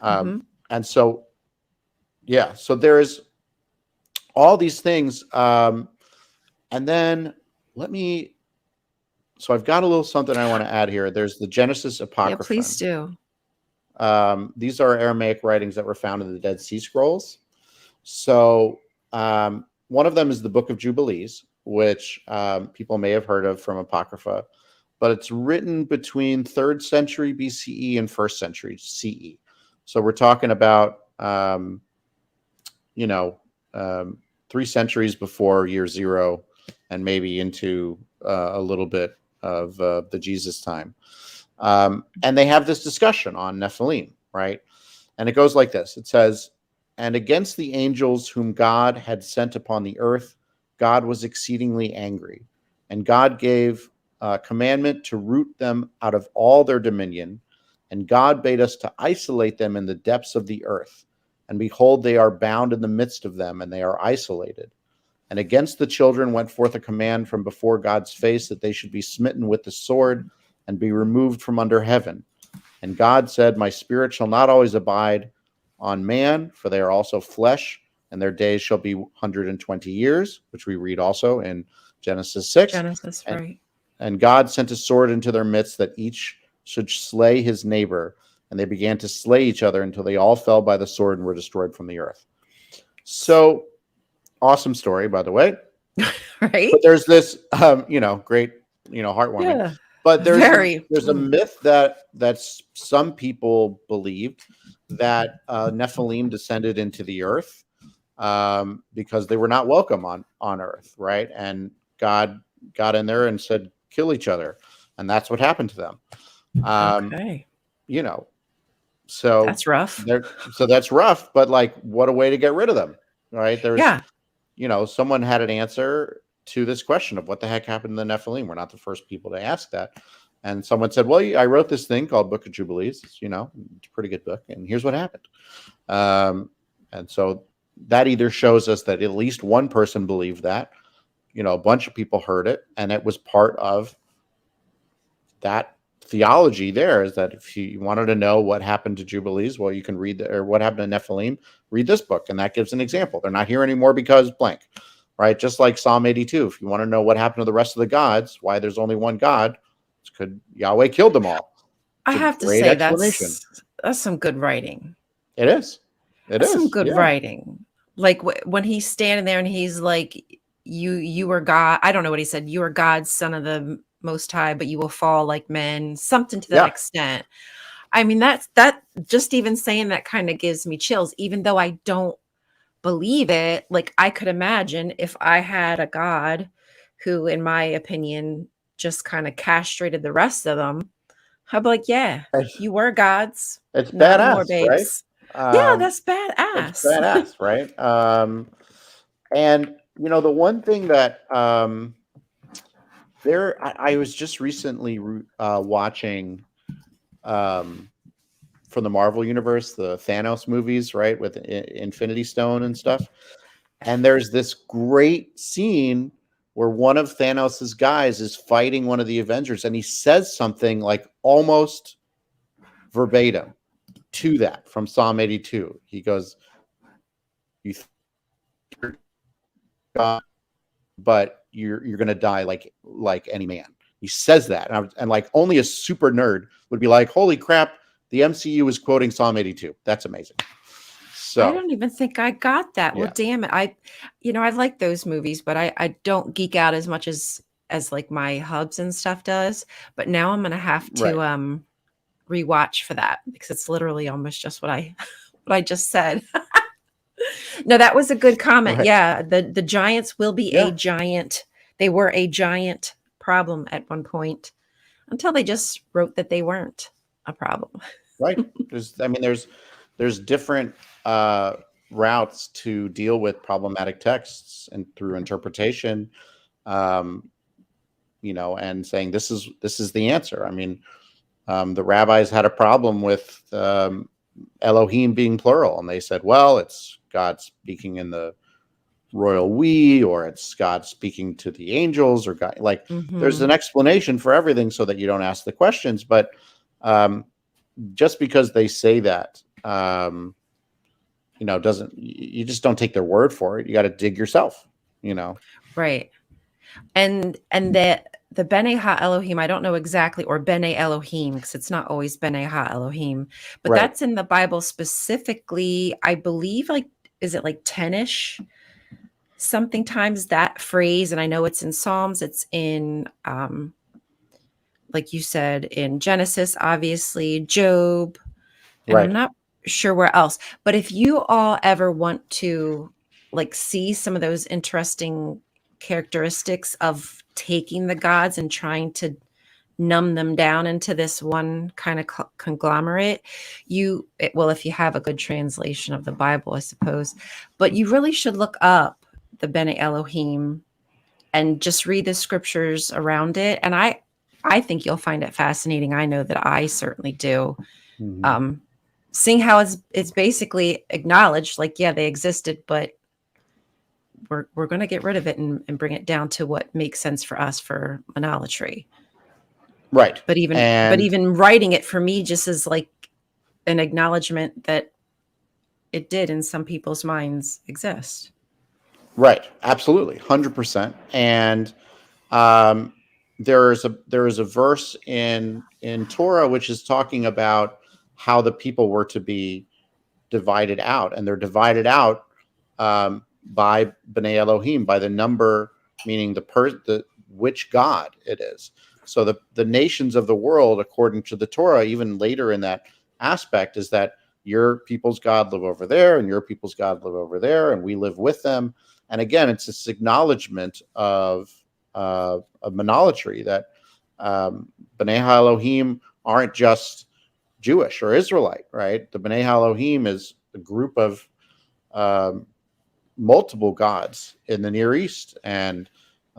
[SPEAKER 2] And so, so there's all these things. And then so I've got a little something I want to add here. There's the Genesis Apocrypha.
[SPEAKER 1] Yeah, please do.
[SPEAKER 2] These are Aramaic writings that were found in the Dead Sea Scrolls. So one of them is the Book of Jubilees, which people may have heard of from Apocrypha, but it's written between 3rd century BCE and 1st century CE. So we're talking about, 3 centuries before year 0 and maybe into a little bit of the Jesus time. And they have this discussion on Nephilim, right? And it goes like this. It says, "And against the angels whom God had sent upon the earth, God was exceedingly angry. And God gave commandment to root them out of all their dominion. And God bade us to isolate them in the depths of the earth. And behold, they are bound in the midst of them, and they are isolated. And against the children went forth a command from before God's face that they should be smitten with the sword and be removed from under heaven. And God said, My spirit shall not always abide on man, for they are also flesh, and their days shall be 120 years," which we read also in Genesis 6.
[SPEAKER 1] Genesis, right.
[SPEAKER 2] And God sent a sword into their midst that each should slay his neighbor. And they began to slay each other until they all fell by the sword and were destroyed from the earth. So, awesome story, by the way.
[SPEAKER 1] Right?
[SPEAKER 2] But there's this, great, heartwarming.
[SPEAKER 1] Yeah.
[SPEAKER 2] But
[SPEAKER 1] Very.
[SPEAKER 2] there's a myth that some people believed that Nephilim descended into the earth because they were not welcome on earth, right? And God got in there and said, kill each other. And that's what happened to them.
[SPEAKER 1] Okay.
[SPEAKER 2] So
[SPEAKER 1] that's rough.
[SPEAKER 2] So that's rough, but like, what a way to get rid of them, right? There's, someone had an answer to this question of what the heck happened to the Nephilim. We're not the first people to ask that. And someone said, well, I wrote this thing called Book of Jubilees. It's a pretty good book. And here's what happened. And so that either shows us that at least one person believed that, a bunch of people heard it, and it was part of that theology. There is that if you wanted to know what happened to Jubilees, well, you can read or what happened to Nephilim, read this book. And that gives an example. They're not here anymore because blank. Right, just like Psalm 82. If you want to know what happened to the rest of the gods, why there's only one God, it's because Yahweh killed them all.
[SPEAKER 1] I have to say that's some good writing.
[SPEAKER 2] It is.
[SPEAKER 1] That's some good writing. Like when he's standing there and he's like, "You are God." I don't know what he said. "You are God's son of the Most High, but you will fall like men." Something to that extent. I mean, that just even saying that kind of gives me chills, even though I don't believe it. Like, I could imagine if I had a God who, in my opinion, just kind of castrated the rest of them, I'd be like, yeah, you were gods.
[SPEAKER 2] It's badass, right?
[SPEAKER 1] Yeah, that's badass.
[SPEAKER 2] It's badass, right? And the one thing that I was just recently watching from the Marvel universe, the Thanos movies, right, with Infinity Stone and stuff. And there's this great scene where one of Thanos's guys is fighting one of the Avengers, and he says something like almost verbatim to that from Psalm 82. He goes, "You God, but you're going to die like any man." He says that, and like only a super nerd would be like, "Holy crap, the MCU is quoting Psalm 82. That's amazing."
[SPEAKER 1] I
[SPEAKER 2] So
[SPEAKER 1] don't even think I got that. Well,
[SPEAKER 2] yeah,
[SPEAKER 1] damn it. I like those movies, but I don't geek out as much as like my hubs and stuff does. But now I'm gonna have to
[SPEAKER 2] right,
[SPEAKER 1] rewatch for that because it's literally almost just what I what I just said. No, that was a good comment.
[SPEAKER 2] right,
[SPEAKER 1] Yeah, the Giants will be a
[SPEAKER 2] yeah,
[SPEAKER 1] giant. They were a giant problem at one point until they just wrote that they weren't a problem.
[SPEAKER 2] right. There's different routes to deal with problematic texts and through interpretation. Um, and saying this is the answer. I mean, the rabbis had a problem with Elohim being plural, and they said, well, it's God speaking in the royal we, or it's God speaking to the angels, or God, like there's
[SPEAKER 1] Hmm.
[SPEAKER 2] an explanation for everything so that you don't ask the questions. But um, just because they say that, doesn't, you just don't take their word for it. You got to dig yourself,
[SPEAKER 1] Right. And the Bene Ha Elohim, I don't know exactly, or Bene Elohim, because it's not always Bene Ha Elohim, but
[SPEAKER 2] Right,
[SPEAKER 1] that's in the Bible specifically, I believe, like, is it like 10-ish something times that phrase? And I know it's in Psalms, it's in like you said, in Genesis, obviously, Job, and I'm
[SPEAKER 2] right,
[SPEAKER 1] not sure where else. But if you all ever want to like see some of those interesting characteristics of taking the gods and trying to numb them down into this one kind of conglomerate, well, if you have a good translation of the Bible, I suppose, but you really should look up the Bene Elohim and just read the scriptures around it. And I think you'll find it fascinating. I know that I certainly do.
[SPEAKER 2] mhm.
[SPEAKER 1] Um, seeing how it's basically acknowledged, like, yeah, they existed, but we're going to get rid of it and bring it down to what makes sense for us for monolatry.
[SPEAKER 2] Right,
[SPEAKER 1] But
[SPEAKER 2] and
[SPEAKER 1] even writing it for me just is like an acknowledgement that it did in some people's minds exist.
[SPEAKER 2] right, absolutely, 100%. And um, there is a verse in Torah which is talking about how the people were to be divided out, and they're divided out by Bnei Elohim, by the number, meaning the which God it is. So the nations of the world, according to the Torah, even later in that aspect, is that your people's God live over there, and your people's God live over there, and we live with them. And again, it's this acknowledgement of monolatry, that Bnei Elohim aren't just Jewish or Israelite, right? The Bnei Elohim is a group of um, multiple gods in the Near East, and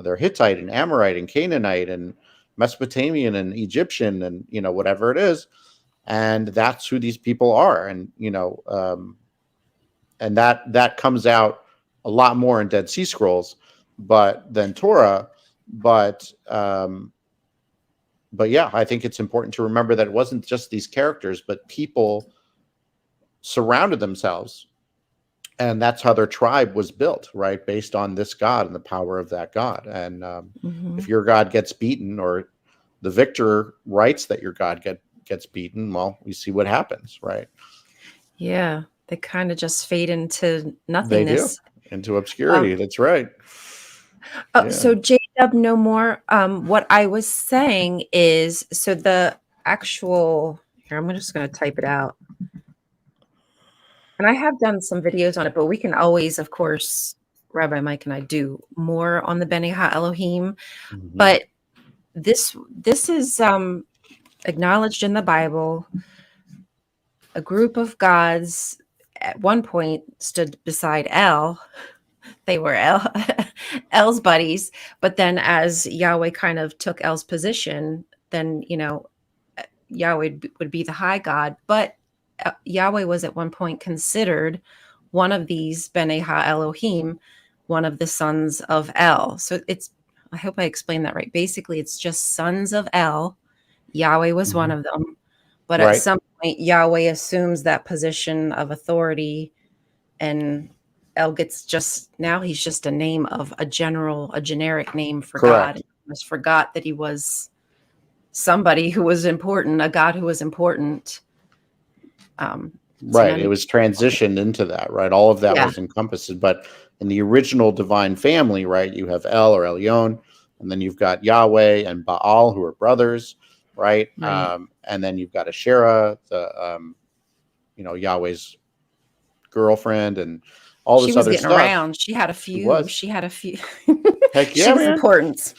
[SPEAKER 2] they're Hittite and Amorite and Canaanite and Mesopotamian and Egyptian, and whatever it is, and that's who these people are. And and that comes out a lot more in Dead Sea Scrolls, than Torah, but yeah, I think it's important to remember that it wasn't just these characters, but people surrounded themselves, and that's how their tribe was built, right? Based on this God and the power of that God. And
[SPEAKER 1] Hmm.
[SPEAKER 2] if your God gets beaten, or the victor writes that your God gets beaten, well, we see what happens, right?
[SPEAKER 1] Yeah, they kind of just fade into
[SPEAKER 2] They do,
[SPEAKER 1] nothingness.
[SPEAKER 2] into
[SPEAKER 1] Um,
[SPEAKER 2] obscurity. That's right.
[SPEAKER 1] Oh,
[SPEAKER 2] Yeah.
[SPEAKER 1] so J-Dub no more. What I was saying is, so the actual, here, I'm just going to type it out. And I have done some videos on it, but we can always, of course, Rabbi Mike and I do more on the Bene Ha Elohim.
[SPEAKER 2] Mhm.
[SPEAKER 1] But this is acknowledged in the Bible. A group of gods at one point stood beside El. They were El's buddies, but then as Yahweh kind of took El's position, then Yahweh would be the high god, but Yahweh was at one point considered one of these Bene Ha Elohim, one of the sons of El. So I hope I explained that right. Basically, it's just sons of El. Yahweh was one
[SPEAKER 2] Mhm.
[SPEAKER 1] of them, but at
[SPEAKER 2] Right.
[SPEAKER 1] some point, Yahweh assumes that position of authority, and El gets just now he's just a name of a generic name for
[SPEAKER 2] Correct.
[SPEAKER 1] God. almost forgot that he was somebody who was important, a god who was important.
[SPEAKER 2] Right. It was transitioned into that, right? All of that was encompassed. But in the original divine family, right, you have El or Elyon, and then you've got Yahweh and Baal, who are brothers, right? And then you've got Asherah, the Yahweh's girlfriend, and all this other stuff.
[SPEAKER 1] She was getting around. She had a few.
[SPEAKER 2] Heck yeah,
[SPEAKER 1] she was important.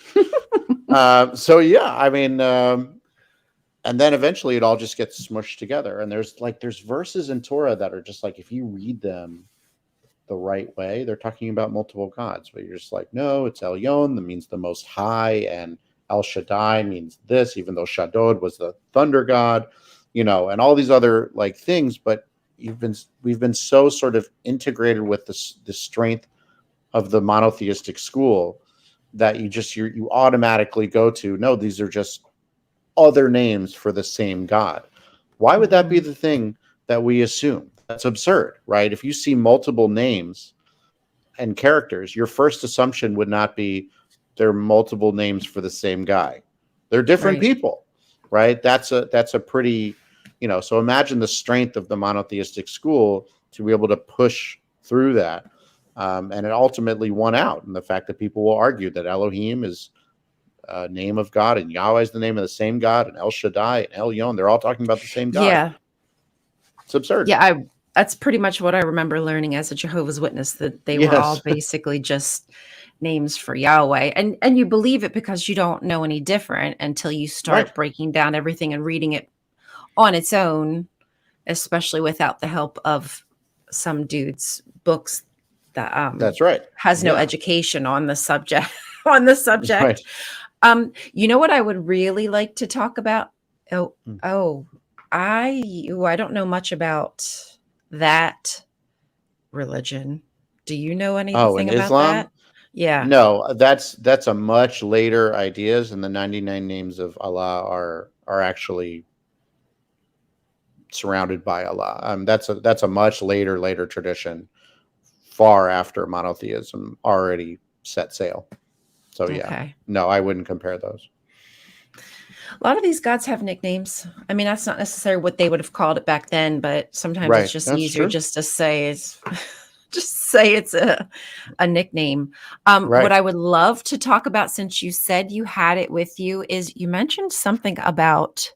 [SPEAKER 2] So yeah, I mean, and then eventually it all just gets smushed together. And there's verses in Torah that are just like, if you read them the right way, they're talking about multiple gods, but you're just like, no, it's Elyon, that means the most high, and El Shaddai means this, even though Shaddod was the thunder god, and all these other like things. But we've been so sort of integrated with the strength of the monotheistic school that you automatically go to, no, these are just other names for the same God. Why would that be the thing that we assume? That's absurd, right? If you see multiple names and characters, your first assumption would not be they're multiple names for the same guy. They're different people, right? That's a pretty, so imagine the strength of the monotheistic school to be able to push through that. And it ultimately won out. And the fact that people will argue that Elohim is a name of God and Yahweh is the name of the same God, and El Shaddai and Elyon, they're all talking about the same God.
[SPEAKER 1] Yeah.
[SPEAKER 2] It's absurd.
[SPEAKER 1] Yeah, that's pretty much what I remember learning as a Jehovah's Witness, that they were all basically just names for Yahweh. And you believe it because you don't know any different until you start breaking down everything and reading it on its own, especially without the help of some dude's books that
[SPEAKER 2] that's right.
[SPEAKER 1] has no education on the subject. Right. You know what I would really like to talk about? I don't know much about that religion. Do you know anything about
[SPEAKER 2] Islam?
[SPEAKER 1] that? Yeah.
[SPEAKER 2] No, that's a much later ideas, and the 99 names of Allah are actually surrounded by Allah. That's a much later tradition, far after monotheism already set sail. So no, I wouldn't compare those.
[SPEAKER 1] A lot of these gods have nicknames. I mean, that's not necessarily what they would have called it back then, but sometimes it's just easier just to say it's a nickname. What I would love to talk about, since you said you had it with you, is you mentioned something about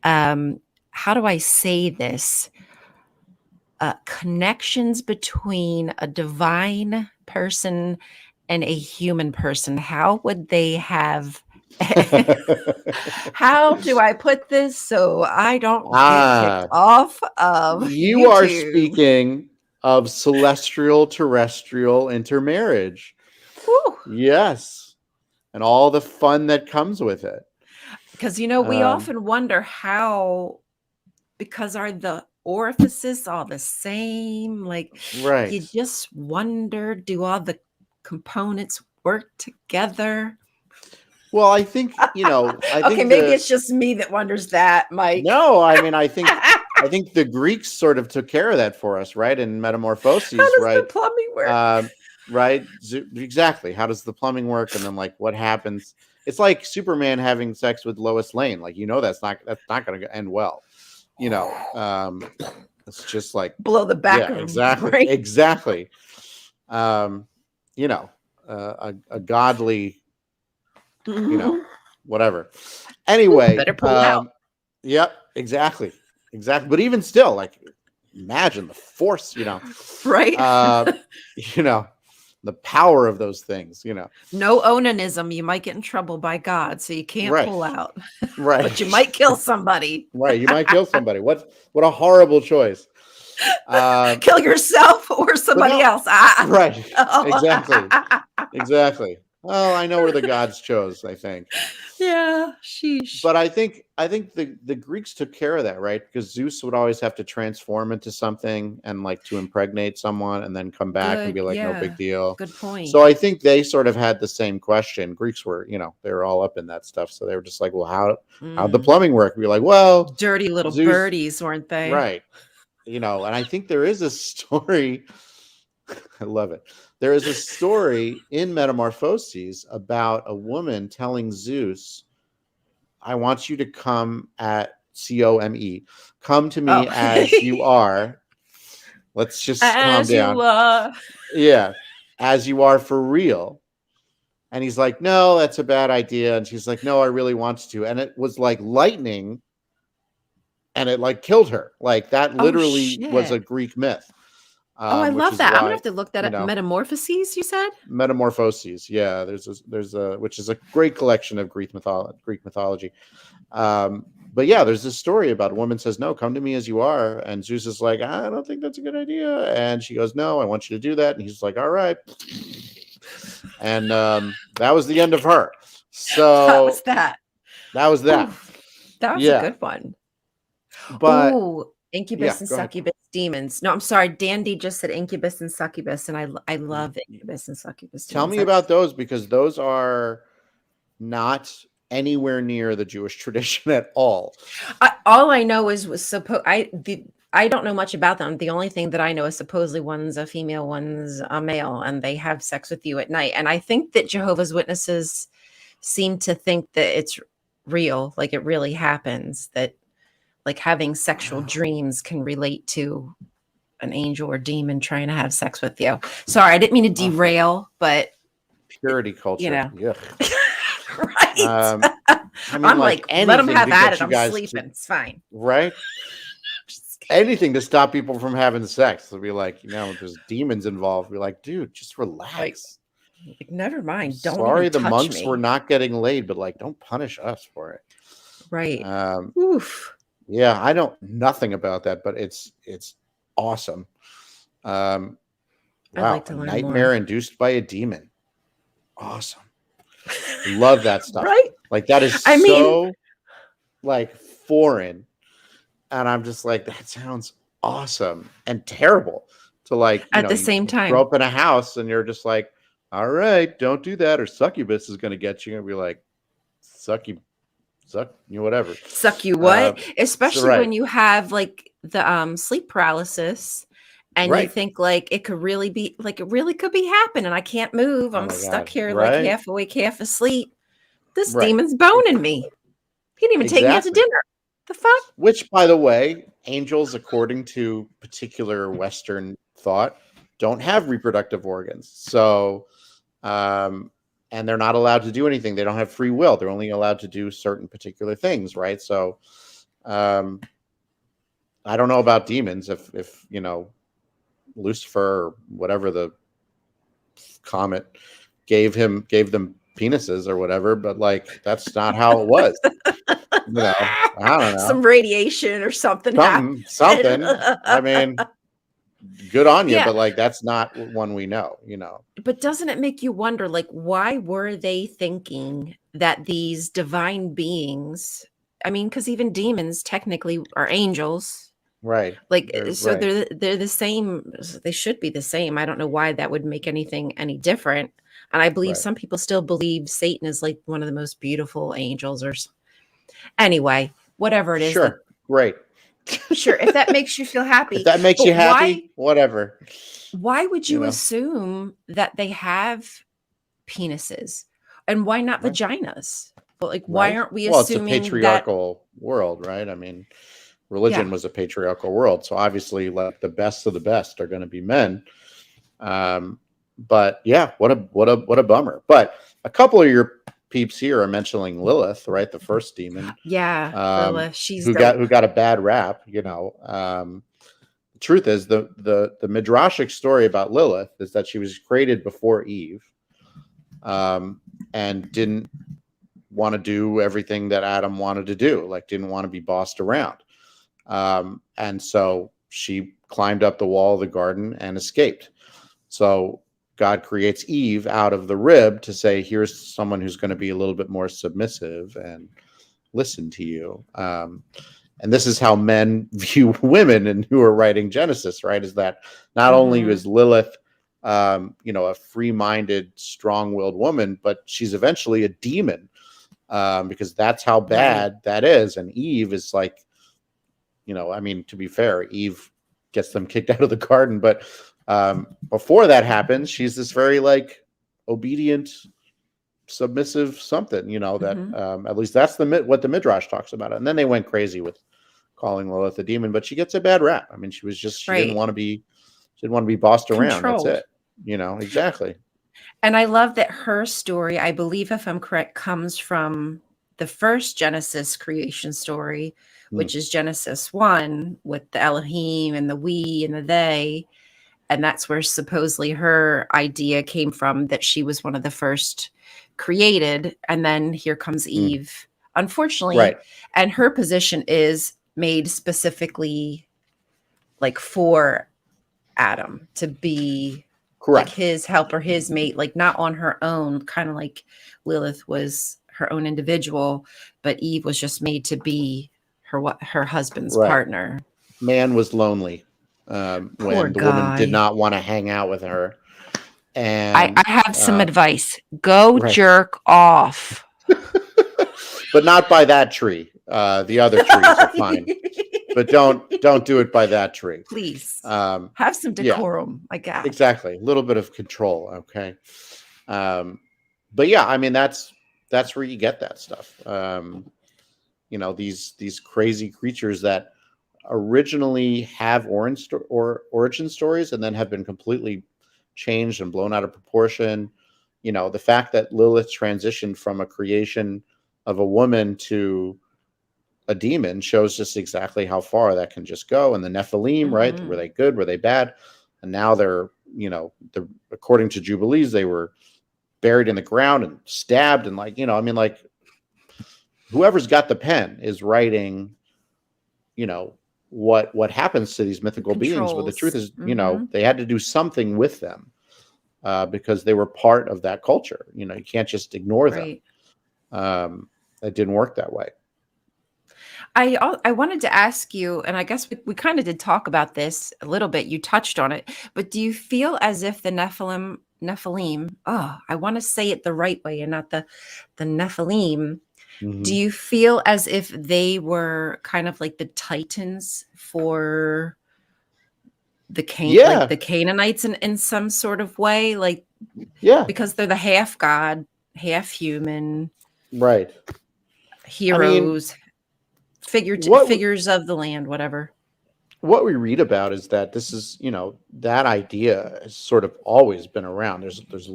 [SPEAKER 1] how do I say this? Connections between a divine person and a human person. How would they have how do I put this so I don't get kicked off of
[SPEAKER 2] you
[SPEAKER 1] YouTube?
[SPEAKER 2] Are speaking of celestial terrestrial intermarriage.
[SPEAKER 1] Whew.
[SPEAKER 2] Yes, and all the fun that comes with it,
[SPEAKER 1] because we often wonder how, because are the orifices all the same? Like, you just wonder, do all the components work together?
[SPEAKER 2] Well, I think,
[SPEAKER 1] okay, maybe it's just me that wonders that, Mike.
[SPEAKER 2] No, I mean, I think the Greeks sort of took care of that for us, right? In Metamorphoses,
[SPEAKER 1] how does the plumbing work?
[SPEAKER 2] Right? Exactly. How does the plumbing work? And then, like, what happens? It's like Superman having sex with Lois Lane. Like, that's not going to end well. It's just like
[SPEAKER 1] blow the back of
[SPEAKER 2] exactly.
[SPEAKER 1] Brain.
[SPEAKER 2] Exactly. A godly, whatever. Anyway,
[SPEAKER 1] better pull out.
[SPEAKER 2] Yep, exactly. But even still, like, imagine the force,
[SPEAKER 1] right?
[SPEAKER 2] The power of those things,
[SPEAKER 1] No onanism. You might get in trouble by God, so you can't pull out.
[SPEAKER 2] Right.
[SPEAKER 1] But you might kill somebody.
[SPEAKER 2] Right. You might kill somebody. What a horrible choice.
[SPEAKER 1] Kill yourself or somebody else.
[SPEAKER 2] Right. Exactly. Well, I know where the gods chose, I think.
[SPEAKER 1] Yeah, sheesh.
[SPEAKER 2] But I think the Greeks took care of that, right? Because Zeus would always have to transform into something and like to impregnate someone and then come back and be like, no big deal.
[SPEAKER 1] Good point.
[SPEAKER 2] So I think they sort of had the same question. Greeks were, they were all up in that stuff. So they were just like, well, how'd the plumbing work? We're like, well,
[SPEAKER 1] dirty little Zeus, birdies, weren't they?
[SPEAKER 2] Right. And I think there is a story I love it. There is a story in Metamorphoses about a woman telling Zeus, I want you to come at COME. Come to me
[SPEAKER 1] Oh.
[SPEAKER 2] as you are. Let's just calm
[SPEAKER 1] As you
[SPEAKER 2] down.
[SPEAKER 1] are.
[SPEAKER 2] Yeah. As you are for real. And he's like, no, that's a bad idea. And she's like, no, I really want to. And it was like lightning. And it like killed her. Like that
[SPEAKER 1] Oh,
[SPEAKER 2] literally was a
[SPEAKER 1] shit.
[SPEAKER 2] Greek myth.
[SPEAKER 1] Oh, I
[SPEAKER 2] Which
[SPEAKER 1] love
[SPEAKER 2] is
[SPEAKER 1] that. I'm gonna
[SPEAKER 2] why,
[SPEAKER 1] have to look that
[SPEAKER 2] you
[SPEAKER 1] up.
[SPEAKER 2] know,
[SPEAKER 1] Metamorphoses, you said?
[SPEAKER 2] Metamorphoses. Yeah, there's a which is a great collection of Greek mythology. But yeah, there's this story about a woman says, no, come to me as you are. And Zeus is like, I don't think that's a good idea. And she goes, no, I want you to do that. And he's like, all right. And that was the end of her. So
[SPEAKER 1] That was that.
[SPEAKER 2] that was that.
[SPEAKER 1] Ooh, that was a
[SPEAKER 2] Yeah.
[SPEAKER 1] good one.
[SPEAKER 2] But
[SPEAKER 1] Ooh,
[SPEAKER 2] yeah,
[SPEAKER 1] incubus and
[SPEAKER 2] go ahead.
[SPEAKER 1] succubus demons. No, I'm sorry. Dandy just said incubus and succubus, and I love incubus and succubus
[SPEAKER 2] Tell
[SPEAKER 1] demons.
[SPEAKER 2] me about those, because those are not anywhere near the Jewish tradition at all.
[SPEAKER 1] All I know is I don't know much about them. The only thing that I know is supposedly one's a female, one's a male, and they have sex with you at night. And I think that Jehovah's Witnesses seem to think that it's real, like it really happens, that like having sexual dreams can relate to an angel or demon trying to have sex with you. Sorry, I didn't mean to derail, but
[SPEAKER 2] Purity culture.
[SPEAKER 1] Right.
[SPEAKER 2] I mean,
[SPEAKER 1] I'm
[SPEAKER 2] like
[SPEAKER 1] let them
[SPEAKER 2] anything
[SPEAKER 1] have
[SPEAKER 2] to
[SPEAKER 1] at
[SPEAKER 2] get
[SPEAKER 1] it.
[SPEAKER 2] you
[SPEAKER 1] I'm
[SPEAKER 2] guys
[SPEAKER 1] sleeping. It's fine.
[SPEAKER 2] right? Anything to stop people from having sex. They'll be like, there's demons involved. Be like, dude, just relax.
[SPEAKER 1] Like never mind. Don't
[SPEAKER 2] Sorry,
[SPEAKER 1] even
[SPEAKER 2] the
[SPEAKER 1] touch
[SPEAKER 2] monks
[SPEAKER 1] me.
[SPEAKER 2] were not getting laid, but like, don't punish us for it.
[SPEAKER 1] Right.
[SPEAKER 2] Oof. Yeah, I know nothing about that, but it's awesome. Wow,
[SPEAKER 1] I'd like to
[SPEAKER 2] a
[SPEAKER 1] learn
[SPEAKER 2] nightmare
[SPEAKER 1] more.
[SPEAKER 2] induced by a demon. Awesome. Love that stuff.
[SPEAKER 1] Right?
[SPEAKER 2] Like that is
[SPEAKER 1] I mean,
[SPEAKER 2] like foreign. And I'm just like, that sounds awesome and terrible to like,
[SPEAKER 1] at the
[SPEAKER 2] you
[SPEAKER 1] same
[SPEAKER 2] grow
[SPEAKER 1] time,
[SPEAKER 2] up in a house and you're just like, all right, don't do that. Or succubus is going to get you. And be like, suck you, whatever.
[SPEAKER 1] suck you what?
[SPEAKER 2] So
[SPEAKER 1] Especially
[SPEAKER 2] right.
[SPEAKER 1] when you have like the sleep paralysis and you
[SPEAKER 2] Right.
[SPEAKER 1] think like it could really be like it really could be happening. I can't move.
[SPEAKER 2] Oh
[SPEAKER 1] I'm
[SPEAKER 2] my
[SPEAKER 1] stuck
[SPEAKER 2] God.
[SPEAKER 1] here like
[SPEAKER 2] Right.
[SPEAKER 1] half awake, half asleep. This
[SPEAKER 2] Right.
[SPEAKER 1] demon's boning me. He didn't even take me out to
[SPEAKER 2] Exactly.
[SPEAKER 1] dinner. The fuck?
[SPEAKER 2] Which, by the way, angels, according to particular Western thought, don't have reproductive organs. So, and they're not allowed to do anything. They don't have free will. They're only allowed to do certain particular things, right? So, I don't know about demons. If Lucifer or whatever the comet gave them penises or whatever, but like that's not how it was. I don't know.
[SPEAKER 1] Some radiation or something happened.
[SPEAKER 2] Something. I mean, good on you,
[SPEAKER 1] Yeah.
[SPEAKER 2] but like that's not one we know.
[SPEAKER 1] But doesn't it make you wonder, like, why were they thinking that these divine beings? I mean, because even demons technically are angels.
[SPEAKER 2] Right.
[SPEAKER 1] Like,
[SPEAKER 2] They're
[SPEAKER 1] so
[SPEAKER 2] right.
[SPEAKER 1] they're the same. They should be the same. I don't know why that would make anything any different. And I believe
[SPEAKER 2] Right.
[SPEAKER 1] some people still believe Satan is like one of the most beautiful angels. Anyway, whatever it is.
[SPEAKER 2] Sure. Great.
[SPEAKER 1] Sure, if that makes you feel happy.
[SPEAKER 2] If that makes
[SPEAKER 1] But
[SPEAKER 2] you happy, whatever.
[SPEAKER 1] why would you assume that they have penises? And why not
[SPEAKER 2] Right.
[SPEAKER 1] vaginas? But like, why
[SPEAKER 2] Right.
[SPEAKER 1] aren't we
[SPEAKER 2] Well, it's a
[SPEAKER 1] assuming that?
[SPEAKER 2] patriarchal world, right? I mean, religion
[SPEAKER 1] Yeah.
[SPEAKER 2] was a patriarchal world, so obviously, like the best of the best are going to be men. But yeah, what a bummer. But a couple of your peeps here are mentioning Lilith, right? The first demon.
[SPEAKER 1] Yeah, Lilith. She's
[SPEAKER 2] who got a bad rap. The truth is the midrashic story about Lilith is that she was created before Eve, and didn't want to do everything that Adam wanted to do, like didn't want to be bossed around. And so she climbed up the wall of the garden and escaped. So God creates Eve out of the rib to say, here's someone who's going to be a little bit more submissive and listen to you. And this is how men view women and who are writing Genesis, right? Is that not only is Lilith, a free-minded, strong-willed woman, but she's eventually a demon, because that's how bad that is. And Eve is like, I mean, to be fair, Eve gets them kicked out of the garden, but Before that happens, she's this very like obedient, submissive something, that at least that's what the Midrash talks about. And then they went crazy with calling Lilith a demon, but she gets a bad rap. I mean, she didn't want to be bossed around. That's
[SPEAKER 1] Controlled.
[SPEAKER 2] it. Exactly.
[SPEAKER 1] And I love that her story, I believe, if I'm correct, comes from the first Genesis creation story, which is Genesis 1 with the Elohim and the we and the they. And that's where supposedly her idea came from, that she was one of the first created. And then here comes Eve, unfortunately.
[SPEAKER 2] Right.
[SPEAKER 1] And her position is made specifically like for Adam to be
[SPEAKER 2] Correct.
[SPEAKER 1] like his helper, his mate, like not on her own, kind of like Lilith was her own individual, but Eve was just made to be her husband's partner.
[SPEAKER 2] Man was lonely when the woman did not want to hang out with her. And
[SPEAKER 1] I have some advice. Go jerk off.
[SPEAKER 2] But not by that tree. The other trees are fine. But don't do it by that tree.
[SPEAKER 1] Please. Have some decorum, I guess.
[SPEAKER 2] Exactly. A little bit of control, okay? But yeah, I mean that's where you get that stuff. These crazy creatures that originally have origin stories and then have been completely changed and blown out of proportion. The fact that Lilith transitioned from a creation of a woman to a demon shows just exactly how far that can just go. And the Nephilim, right? Were they good? Were they bad? And now they're according to Jubilees, they were buried in the ground and stabbed. And whoever's got the pen is writing, what happens to these mythical beings. But the truth is, they had to do something with them because they were part of that culture. You can't just ignore them. It didn't work that way.
[SPEAKER 1] I wanted to ask you, and I guess we kind of did talk about this a little bit. You touched on it, but do you feel as if the Nephilim, I want to say it the right way and not the Nephilim. Do you feel as if they were kind of like the Titans for the like the Canaanites in some sort of way? Because they're the half god, half human.
[SPEAKER 2] Right.
[SPEAKER 1] Heroes. Figures of the land, whatever.
[SPEAKER 2] What we read about is that this is, that idea has sort of always been around. There's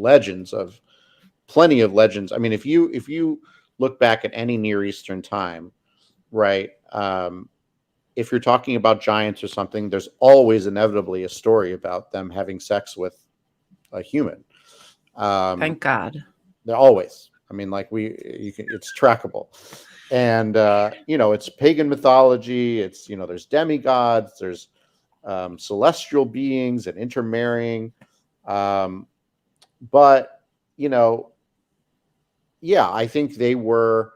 [SPEAKER 2] plenty of legends. I mean, if you look back at any Near Eastern time, right? If you're talking about giants or something, there's always inevitably a story about them having sex with a human.
[SPEAKER 1] Thank God.
[SPEAKER 2] They're always. I mean, it's trackable. And, it's pagan mythology. It's, there's demigods, there's celestial beings and intermarrying. But, I think they were,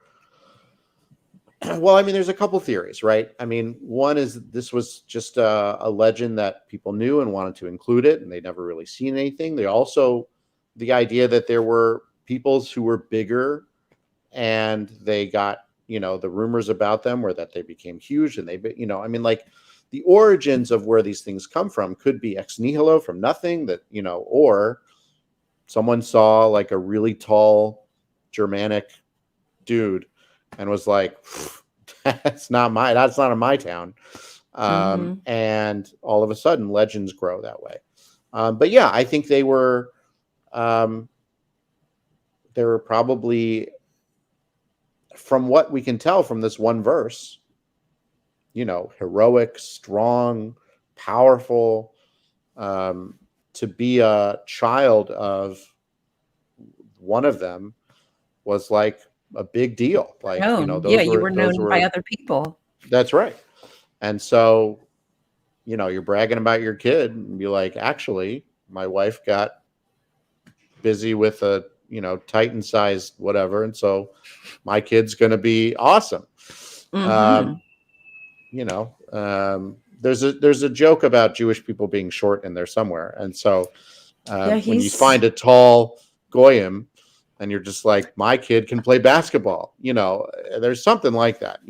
[SPEAKER 2] well, I mean, there's a couple theories, right? I mean, one is this was just a legend that people knew and wanted to include it, and they'd never really seen anything. They also, the idea that there were peoples who were bigger and they got, the rumors about them were that they became huge and the origins of where these things come from could be ex nihilo, from nothing, that, or someone saw like a really tall Germanic dude and was like, that's not in my town. And all of a sudden legends grow that way. But yeah, I think they were probably, from what we can tell from this one verse, heroic, strong, powerful, to be a child of one of them was like a big deal. Like,
[SPEAKER 1] you were known by other people.
[SPEAKER 2] That's right. And so, you're bragging about your kid and be like, actually, my wife got busy with a, Titan-sized whatever, and so my kid's going to be awesome. There's a joke about Jewish people being short in there somewhere, and so when you find a tall goyim, and you're just like, my kid can play basketball, there's something like that,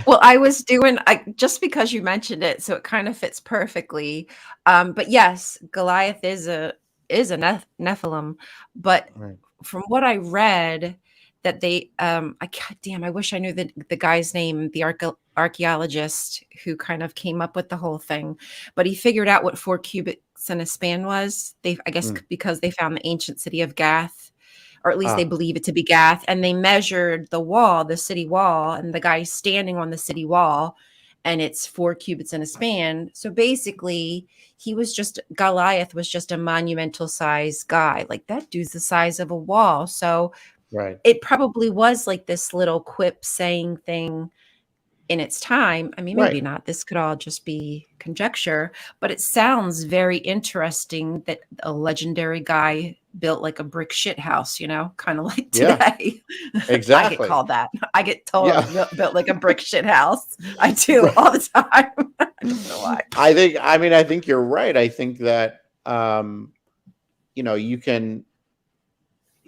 [SPEAKER 1] Well, I was doing just because you mentioned it, so it kind of fits perfectly. But yes, Goliath is a Nephilim, but
[SPEAKER 2] Right.
[SPEAKER 1] from what I read, that they damn, I wish I knew the guy's name, the archaeologist who kind of came up with the whole thing, but he figured out what 4 cubits in a span was. I guess
[SPEAKER 2] Mm.
[SPEAKER 1] because they found the ancient city of Gath, or at least they
[SPEAKER 2] Ah,
[SPEAKER 1] believe it to be Gath, and they measured the wall, the city wall, and the guy's standing on the city wall, and it's 4 cubits in a span. So basically, Goliath was just a monumental size guy. Like that dude's the size of a wall. So
[SPEAKER 2] right.
[SPEAKER 1] it probably was like this little quip saying thing in its time. I mean,
[SPEAKER 2] Right.
[SPEAKER 1] maybe not. This could all just be conjecture, but it sounds very interesting that a legendary guy built like a brick shit house, kind of like
[SPEAKER 2] Yeah,
[SPEAKER 1] today. I get
[SPEAKER 2] exactly.
[SPEAKER 1] called that. I get told I
[SPEAKER 2] Yeah.
[SPEAKER 1] was built like a brick shit house. I do
[SPEAKER 2] Right.
[SPEAKER 1] all the time. I don't know why.
[SPEAKER 2] I think you're right. I think that, you can,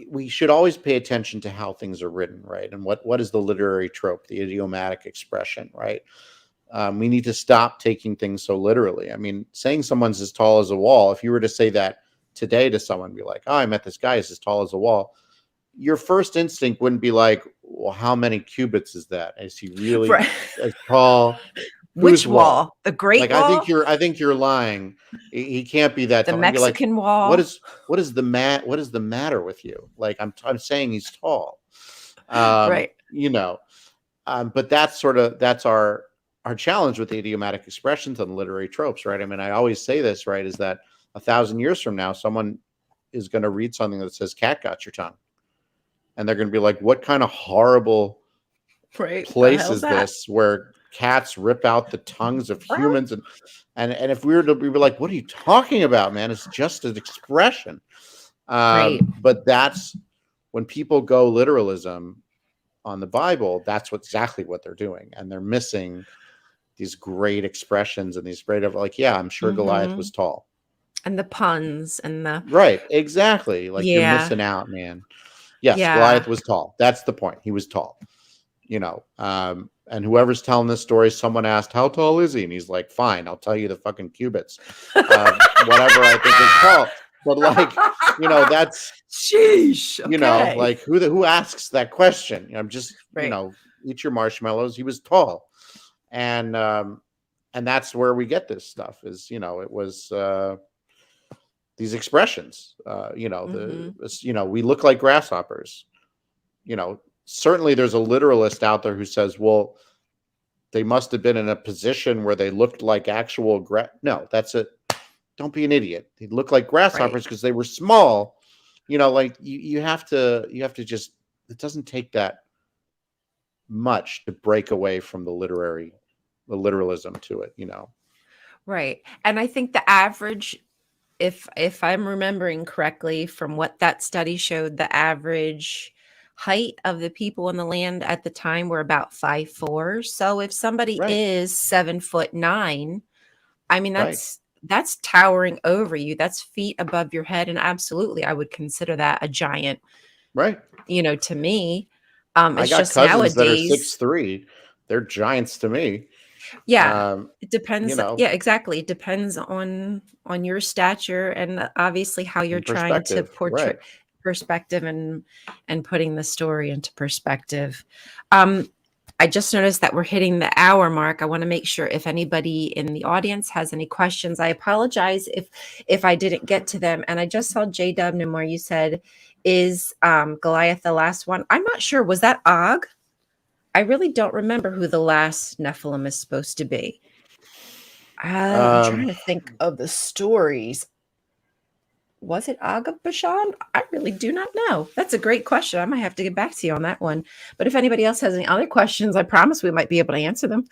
[SPEAKER 2] we should always pay attention to how things are written, right? And what is the literary trope, the idiomatic expression, right? We need to stop taking things so literally. I mean, saying someone's as tall as a wall, if you were to say that today to someone, be like, oh, I met this guy who's as tall as a wall. Your first instinct wouldn't be like, well, how many cubits is that? Is he really
[SPEAKER 1] Right.
[SPEAKER 2] as tall?
[SPEAKER 1] Which
[SPEAKER 2] Whose wall?
[SPEAKER 1] wall? The Great
[SPEAKER 2] Like,
[SPEAKER 1] Wall?
[SPEAKER 2] I think you're lying. He can't be that
[SPEAKER 1] The
[SPEAKER 2] tall. And you're like,
[SPEAKER 1] Mexican
[SPEAKER 2] what
[SPEAKER 1] Wall?
[SPEAKER 2] is what is the matter with you? Like, I'm saying he's tall.
[SPEAKER 1] Right.
[SPEAKER 2] You know, but that's our challenge with the idiomatic expressions and literary tropes, right? I mean, I always say this, right, is that 1,000 years from now, someone is going to read something that says "cat got your tongue," and they're going to be like, "What kind of horrible
[SPEAKER 1] Right. The
[SPEAKER 2] place
[SPEAKER 1] hell's
[SPEAKER 2] is
[SPEAKER 1] that?
[SPEAKER 2] this where cats rip out the tongues of humans?" And if we were to, we were like, "What are you talking about, man? It's just an expression."
[SPEAKER 1] Right.
[SPEAKER 2] But that's when people go literalism on the Bible. That's exactly what they're doing, and they're missing these great expressions and these great, like, yeah, I'm sure Goliath
[SPEAKER 1] Hmm.
[SPEAKER 2] was tall.
[SPEAKER 1] And the puns and the
[SPEAKER 2] Right, exactly. Like, you're
[SPEAKER 1] yeah.
[SPEAKER 2] missing out, man. Yes,
[SPEAKER 1] Yeah.
[SPEAKER 2] Goliath was tall. That's the point. He was tall. And whoever's telling this story, someone asked, how tall is he? And he's like, fine, I'll tell you the fucking cubits. Whatever I think is tall. But like, that's,
[SPEAKER 1] Sheesh. Okay.
[SPEAKER 2] like, who asks that question? I'm just,
[SPEAKER 1] Right.
[SPEAKER 2] eat your marshmallows. He was tall. And that's where we get this stuff is, it was these expressions,
[SPEAKER 1] Hmm.
[SPEAKER 2] we look like grasshoppers. Certainly there's a literalist out there who says, well, they must have been in a position where they looked like actual no, that's it. Don't be an idiot. They look like
[SPEAKER 1] Right.
[SPEAKER 2] grasshoppers because they were small. Like you have to just, it doesn't take that much to break away from the literalism to it.
[SPEAKER 1] Right. And I think the average, if I'm remembering correctly from what that study showed, the average height of the people in the land at the time were about 5'4". So if somebody
[SPEAKER 2] Right,
[SPEAKER 1] is 7'9", I mean
[SPEAKER 2] right,
[SPEAKER 1] that's towering over you. That's feet above your head. And absolutely, I would consider that a giant,
[SPEAKER 2] right.
[SPEAKER 1] to me.
[SPEAKER 2] I
[SPEAKER 1] It's
[SPEAKER 2] got
[SPEAKER 1] just
[SPEAKER 2] cousins that are
[SPEAKER 1] nowadays.
[SPEAKER 2] 6'3". They're giants to me.
[SPEAKER 1] Yeah,
[SPEAKER 2] Um,
[SPEAKER 1] it
[SPEAKER 2] you
[SPEAKER 1] depends.
[SPEAKER 2] know,
[SPEAKER 1] Yeah, exactly. It depends on your stature and obviously how you're
[SPEAKER 2] in
[SPEAKER 1] trying to
[SPEAKER 2] perspective,
[SPEAKER 1] portray
[SPEAKER 2] right?
[SPEAKER 1] perspective and putting the story into perspective. Um, I just noticed that we're hitting the hour mark. I want to make sure if anybody in the audience has any questions. I apologize if I didn't get to them. And I just saw J. Dubman where you said, "Is Goliath the last one?" I'm not sure. Was that Og? I really don't remember who the last Nephilim is supposed to be. I'm
[SPEAKER 2] Um,
[SPEAKER 1] trying to think of the stories. Was it Og of Bashan? I really do not know. That's a great question. I might have to get back to you on that one. But if anybody else has any other questions, I promise we might be able to answer them.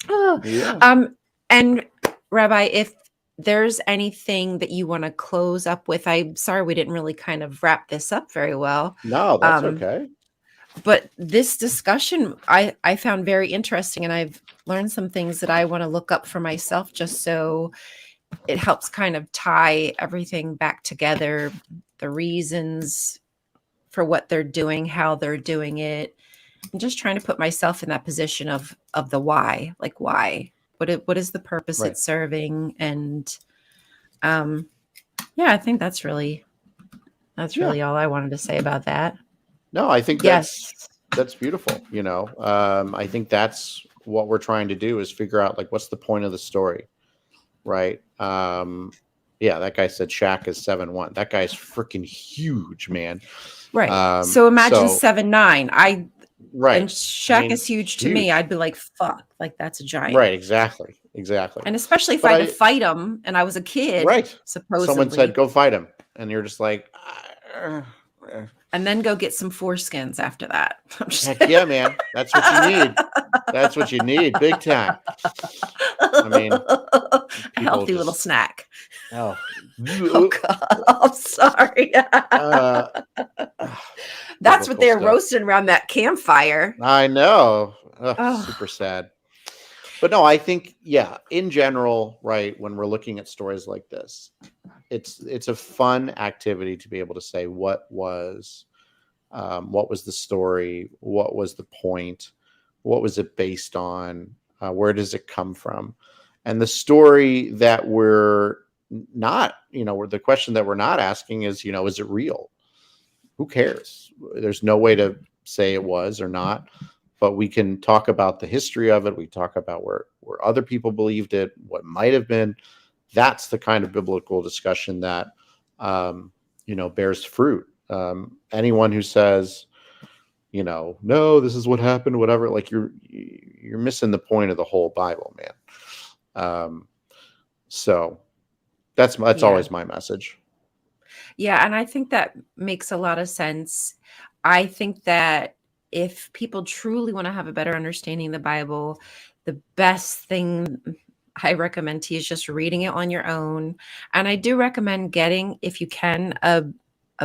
[SPEAKER 1] Oh,
[SPEAKER 2] yeah,
[SPEAKER 1] and Rabbi, if there's anything that you want to close up with, I'm sorry we didn't really kind of wrap this up very well.
[SPEAKER 2] no, that's
[SPEAKER 1] Um,
[SPEAKER 2] okay.
[SPEAKER 1] but this discussion I found very interesting, and I've learned some things that I want to look up for myself just so it helps kind of tie everything back together, the reasons for what they're doing, how they're doing it. I'm just trying to put myself in that position of the why, like why, what is the purpose
[SPEAKER 2] Right.
[SPEAKER 1] it's serving? And yeah, I think that's really all I wanted to say about that.
[SPEAKER 2] No, I think
[SPEAKER 1] Yes.
[SPEAKER 2] that's beautiful. You know, I think that's what we're trying to do is figure out like what's the point of the story, right? Yeah, that guy said Shaq is 7'1". That guy's freaking huge, man.
[SPEAKER 1] Right. So imagine
[SPEAKER 2] so
[SPEAKER 1] 7'9". And
[SPEAKER 2] right,
[SPEAKER 1] Shaq is huge to me. I'd be like, fuck, like that's a giant.
[SPEAKER 2] Right, exactly.
[SPEAKER 1] And especially if
[SPEAKER 2] But
[SPEAKER 1] I had to fight him and I was a kid,
[SPEAKER 2] right.
[SPEAKER 1] supposedly.
[SPEAKER 2] Someone said, go fight him. And you're just like,
[SPEAKER 1] and then go get some foreskins after that.
[SPEAKER 2] heck yeah, man. That's what you need. That's what you need. Big time. I mean,
[SPEAKER 1] a healthy little snack.
[SPEAKER 2] Oh,
[SPEAKER 1] God, I'm sorry. That's what they're roasting around that campfire.
[SPEAKER 2] I know. Super sad. But no, I think, yeah, in general, right, when we're looking at stories like this, it's a fun activity to be able to say what was the story, what was the point, what was it based on, where does it come from, and the story that we're not, the question that we're not asking is, is it real? Who cares? There's no way to say it was or not. But we can talk about the history of it. We talk about where other people believed it, what might have been. That's the kind of biblical discussion that, bears fruit. Anyone who says, no, this is what happened, whatever, like you're missing the point of the whole Bible, man. So that's always my message.
[SPEAKER 1] Yeah. And I think that makes a lot of sense. I think that if people truly want to have a better understanding of the Bible, the best thing I recommend to you is just reading it on your own. And I do recommend getting, if you can, a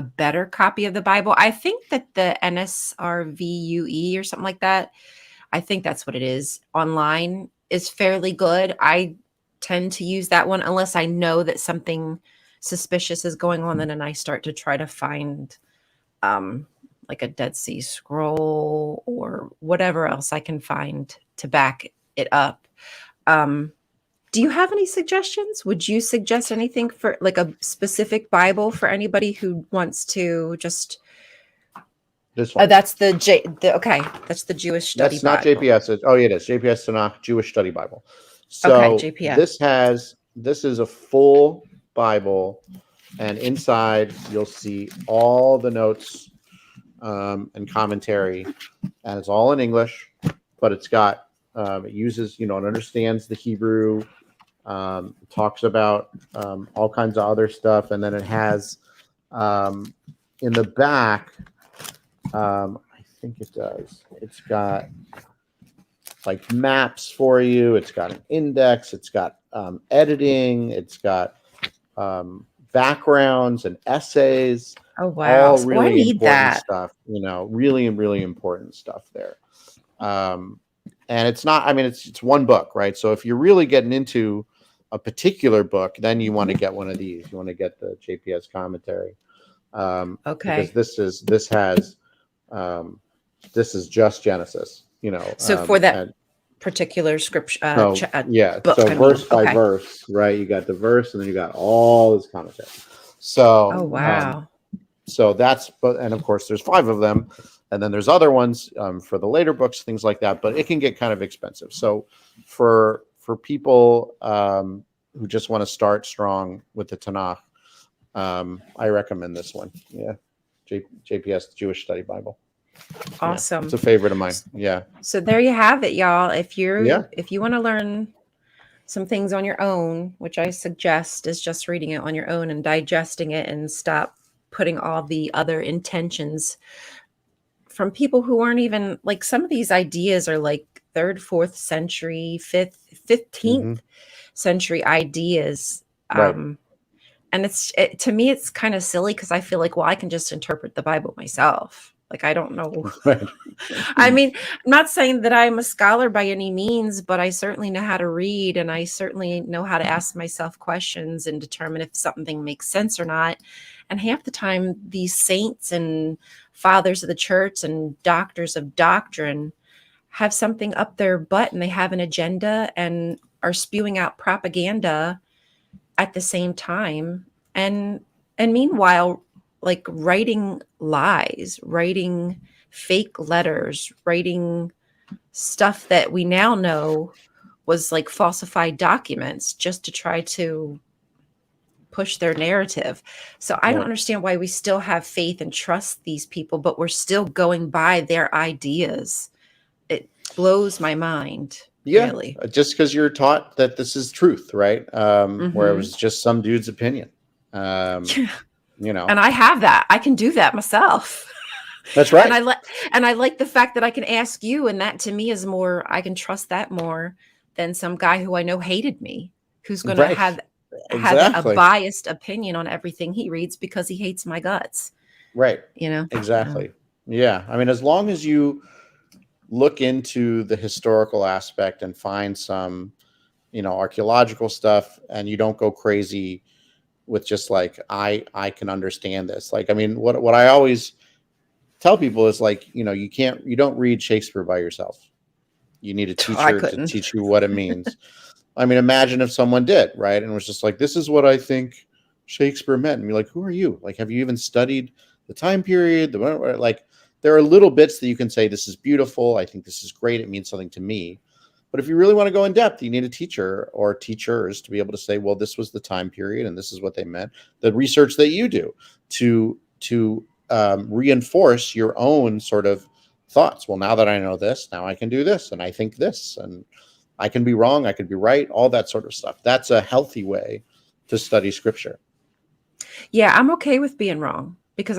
[SPEAKER 1] better copy of the Bible. I think that the NSRVUE or something like that, I think that's what it is, online is fairly good. I tend to use that one unless I know that something suspicious is going on, then I start to try to find like a Dead Sea Scroll or whatever else I can find to back it up. Do you have any suggestions? Would you suggest anything for like a specific Bible for anybody who wants to just?
[SPEAKER 2] This one.
[SPEAKER 1] That's okay. That's the Jewish Study Bible.
[SPEAKER 2] That's not JPS. It is JPS Tanakh Jewish Study Bible. So
[SPEAKER 1] okay, JPS.
[SPEAKER 2] This is a full Bible, and inside you'll see all the notes and commentary, and it's all in English, but it's got it uses it understands the Hebrew, talks about all kinds of other stuff, and then it has in the back, I think it does. It's got like maps for you. It's got an index. It's got editing. It's got backgrounds and essays.
[SPEAKER 1] Oh wow!
[SPEAKER 2] All really
[SPEAKER 1] I need
[SPEAKER 2] important
[SPEAKER 1] that
[SPEAKER 2] stuff. Really, really important stuff there. And it's not. I mean, it's one book, right? So if you're really getting into a particular book, then you want to get one of these. You want to get the JPS commentary.
[SPEAKER 1] Okay.
[SPEAKER 2] Because this is just Genesis.
[SPEAKER 1] So for that particular scripture,
[SPEAKER 2] book, so verse by verse, right? You got the verse, and then you got all this commentary. So,
[SPEAKER 1] oh wow.
[SPEAKER 2] So and of course, there's 5 of them, and then there's other ones for the later books, things like that. But it can get kind of expensive. So, for people who just want to start strong with the Tanakh, I recommend this one. Yeah, JPS Jewish Study Bible.
[SPEAKER 1] Awesome.
[SPEAKER 2] Yeah, it's a favorite of mine. Yeah.
[SPEAKER 1] So there you have it, y'all. If you want to learn some things on your own, which I suggest is just reading it on your own and digesting it, and stop putting all the other intentions from people who aren't even like, some of these ideas are like 3rd, 4th century, 15th century ideas.
[SPEAKER 2] Right.
[SPEAKER 1] And to me, it's kind of silly because I feel like, well, I can just interpret the Bible myself. Like, I don't know.
[SPEAKER 2] Right.
[SPEAKER 1] I mean, I'm not saying that I'm a scholar by any means, but I certainly know how to read, and I certainly know how to ask myself questions and determine if something makes sense or not. And half the time, these saints and fathers of the church and doctors of doctrine have something up their butt, and they have an agenda and are spewing out propaganda at the same time. And meanwhile, like writing lies, writing fake letters, writing stuff that we now know was like falsified documents just to try to push their narrative. So I don't
[SPEAKER 2] Right.
[SPEAKER 1] understand why we still have faith and trust these people, but we're still going by their ideas. It blows my mind,
[SPEAKER 2] Yeah,
[SPEAKER 1] really.
[SPEAKER 2] just because you're taught that this is truth, right? Where it
[SPEAKER 1] Hmm.
[SPEAKER 2] was just some dude's opinion. You know,
[SPEAKER 1] And I have that. I can do that myself.
[SPEAKER 2] that's
[SPEAKER 1] And
[SPEAKER 2] right.
[SPEAKER 1] I like the fact that I can ask you, and that to me is more, I can trust that more than some guy who I know hated me, who's going to
[SPEAKER 2] Right.
[SPEAKER 1] have a
[SPEAKER 2] Exactly.
[SPEAKER 1] biased opinion on everything he reads because he hates my guts,
[SPEAKER 2] Right.
[SPEAKER 1] you know?
[SPEAKER 2] Exactly. Yeah. I mean, as long as you look into the historical aspect and find some, archaeological stuff, and you don't go crazy with just like, I can understand this. Like, I mean, what I always tell people is like, you don't read Shakespeare by yourself. You need a
[SPEAKER 1] I
[SPEAKER 2] teacher to
[SPEAKER 1] couldn't.
[SPEAKER 2] teach you what it means. I mean, imagine if someone did, right? And was just like, this is what I think Shakespeare meant. And you're like, who are you? Like, have you even studied the time period? Like, there are little bits that you can say, this is beautiful. I think this is great. It means something to me. But if you really want to go in depth, you need a teacher or teachers to be able to say, well, this was the time period and this is what they meant. The research that you do to reinforce your own sort of thoughts. Well, now that I know this, now I can do this, and I think this, and I can be wrong, I could be right, all that sort of stuff. That's a healthy way to study scripture.
[SPEAKER 1] Yeah, I'm okay with being wrong because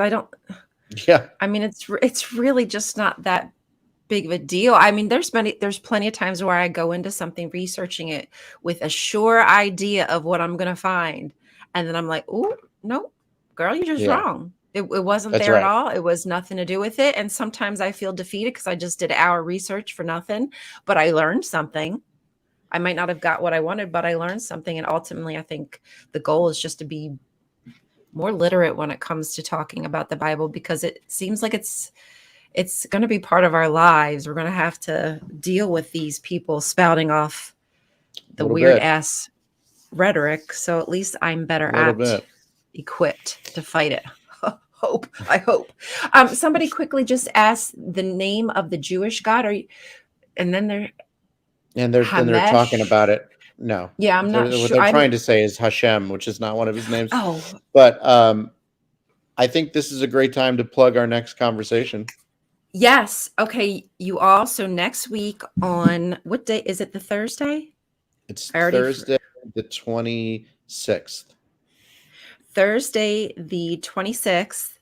[SPEAKER 2] Yeah.
[SPEAKER 1] I mean, it's really just not that big of a deal. I mean, there's plenty of times where I go into something researching it with a sure idea of what I'm going to find. And then I'm like, oh, no, girl, you're just
[SPEAKER 2] Yeah.
[SPEAKER 1] wrong. It wasn't
[SPEAKER 2] That's
[SPEAKER 1] there at
[SPEAKER 2] right.
[SPEAKER 1] all. It was nothing to do with it. And sometimes I feel defeated because I just did our research for nothing, but I learned something. I might not have got what I wanted, but I learned something. And ultimately, I think the goal is just to be more literate when it comes to talking about the Bible, because it seems like it's going to be part of our lives. We're going to have to deal with these people spouting off
[SPEAKER 2] A
[SPEAKER 1] the
[SPEAKER 2] little
[SPEAKER 1] weird
[SPEAKER 2] bit.
[SPEAKER 1] ass rhetoric. So at least I'm better
[SPEAKER 2] A little
[SPEAKER 1] at
[SPEAKER 2] bit.
[SPEAKER 1] equipped to fight it. I hope. Somebody quickly just asked the name of the Jewish God. And then
[SPEAKER 2] And they're talking
[SPEAKER 1] Hamesh.
[SPEAKER 2] about it. No.
[SPEAKER 1] Yeah, I'm not
[SPEAKER 2] What
[SPEAKER 1] sure.
[SPEAKER 2] they're trying to say is Hashem, which is not one of his names.
[SPEAKER 1] Oh,
[SPEAKER 2] But I think this is a great time to plug our next conversation.
[SPEAKER 1] yes. Okay. You all. So next week on what day is it? The Thursday?
[SPEAKER 2] It's
[SPEAKER 1] I already
[SPEAKER 2] Thursday, the 26th.
[SPEAKER 1] Thursday, the 26th,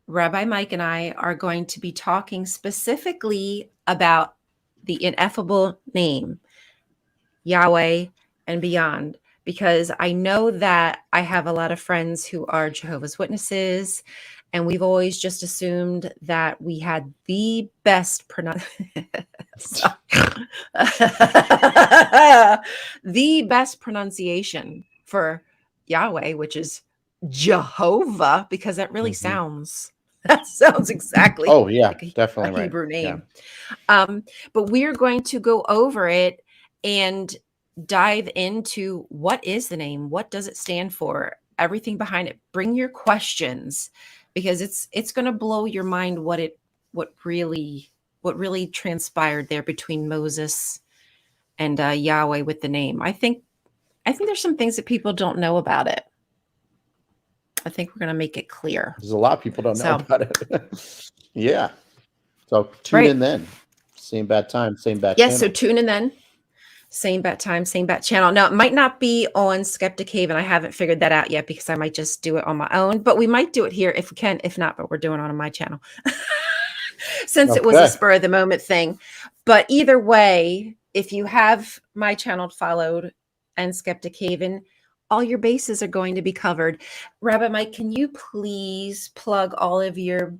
[SPEAKER 1] Rabbi Mike and I are going to be talking specifically about the ineffable name, Yahweh and beyond, because I know that I have a lot of friends who are Jehovah's Witnesses, and we've always just assumed that we had the best the best pronunciation for Yahweh, which is Jehovah, because
[SPEAKER 2] Mhm.
[SPEAKER 1] that sounds exactly
[SPEAKER 2] Oh, yeah,
[SPEAKER 1] like a
[SPEAKER 2] definitely right.
[SPEAKER 1] Hebrew
[SPEAKER 2] Yeah.
[SPEAKER 1] name. But we're going to go over it and dive into what is the name, what does it stand for, everything behind it. Bring your questions, because it's going to blow your mind what really transpired there between Moses and Yahweh with the name. I think there's some things that people don't know about it. I think we're going to make it clear.
[SPEAKER 2] There's a lot of people don't know
[SPEAKER 1] So,
[SPEAKER 2] about it. Yeah. So tune
[SPEAKER 1] right.
[SPEAKER 2] in then. Same bad time, same bad
[SPEAKER 1] Yes. So
[SPEAKER 2] channel.
[SPEAKER 1] tune in then. Same bat time, same bat channel. Now, it might not be on Skeptic Haven. I haven't figured that out yet because I might just do it on my own, but we might do it here if we can. If not, but we're doing it on my channel since it was a
[SPEAKER 2] Okay.
[SPEAKER 1] spur of the moment thing. But either way, if you have my channel followed and Skeptic Haven, all your bases are going to be covered. Rabbi Mike, can you please plug all of your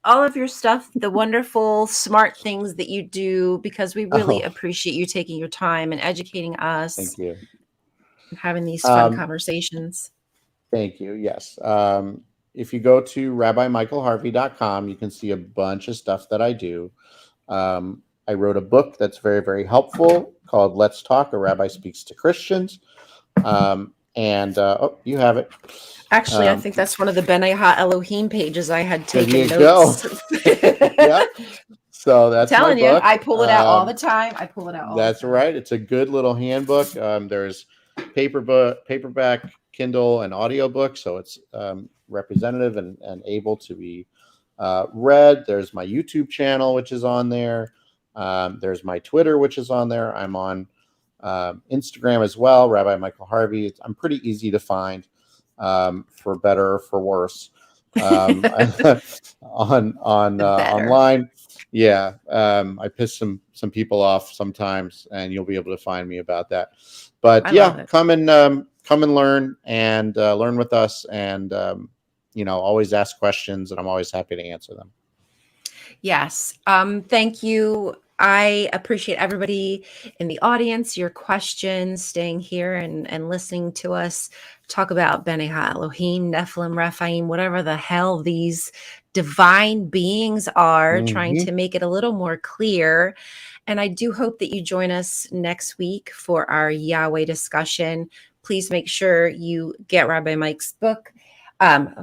[SPEAKER 1] all of your stuff, the wonderful, smart things that you do, because we really
[SPEAKER 2] Oh,
[SPEAKER 1] appreciate you taking your time and educating us
[SPEAKER 2] thank you.
[SPEAKER 1] and having these fun
[SPEAKER 2] Um,
[SPEAKER 1] conversations.
[SPEAKER 2] Thank you. Yes. If you go to rabbimichaelharvey.com, you can see a bunch of stuff that I do. I wrote a book that's very, very helpful called Let's Talk, A Rabbi Speaks to Christians. Oh, you have it.
[SPEAKER 1] Actually, I think that's one of the B'nai Ha-Elohim pages I had
[SPEAKER 2] There
[SPEAKER 1] taken
[SPEAKER 2] you go.
[SPEAKER 1] notes.
[SPEAKER 2] Yep. So that's my
[SPEAKER 1] Telling you,
[SPEAKER 2] book.
[SPEAKER 1] I pull it out all the time.
[SPEAKER 2] That's right. It's a good little handbook. There's paperback, Kindle, and audiobook, so it's representative and able to be read. There's my YouTube channel, which is on there. There's my Twitter, which is on there. I'm on Instagram as well, Rabbi Michael Harvey. I'm pretty easy to find, for better or for worse, online. Yeah, I piss some people off sometimes, and you'll be able to find me about that. But yeah, come and learn and learn with us, and always ask questions, and I'm always happy to answer them.
[SPEAKER 1] Yes. Thank you. I appreciate everybody in the audience, your questions, staying here and listening to us talk about B'nai Ha-Elohim, Nephilim, Rephaim, whatever the hell these divine beings are, trying to make it a little more clear. And I do hope that you join us next week for our Yahweh discussion. Please make sure you get Rabbi Mike's book.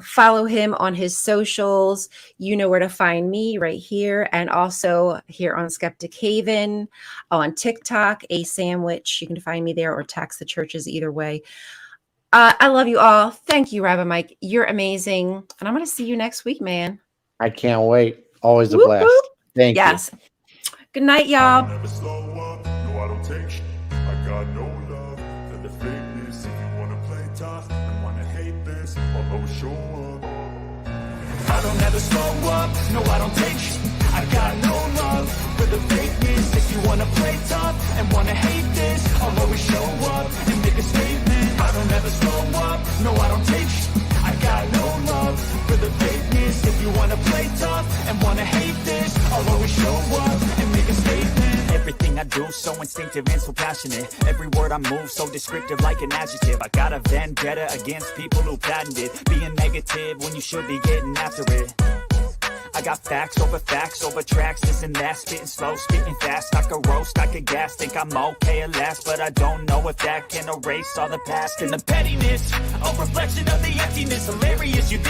[SPEAKER 1] Follow him on his socials. You know where to find me, right here, and also here on Skeptic Haven, on TikTok, A Sandwich. You can find me there, or Tax the Churches, either way. I love you all. Thank you, Rabbi Mike. You're amazing. And I'm going to see you next week, man.
[SPEAKER 2] I can't wait. Always a blast. Whoop. Thank you.
[SPEAKER 1] Good night, y'all.
[SPEAKER 3] I don't ever slow up, no I don't take shit. I got no love for the fakeness. If you wanna play tough and wanna hate this, I'll always show up and make a statement. I don't ever slow up, no I don't take shit. I got no love for the fakeness. If you wanna play tough and wanna hate this, I'll always show up and make a statement. Everything I do so instinctive and so passionate. Every word I move so descriptive like an adjective. I got a vendetta against people who patented being negative when you should be getting after it. I got facts over tracks, this and that. Spitting slow, spitting fast. I could roast, I could gas. Think I'm okay at last, but I don't know if that can erase all the past. And the pettiness, a reflection of the emptiness. Hilarious, you think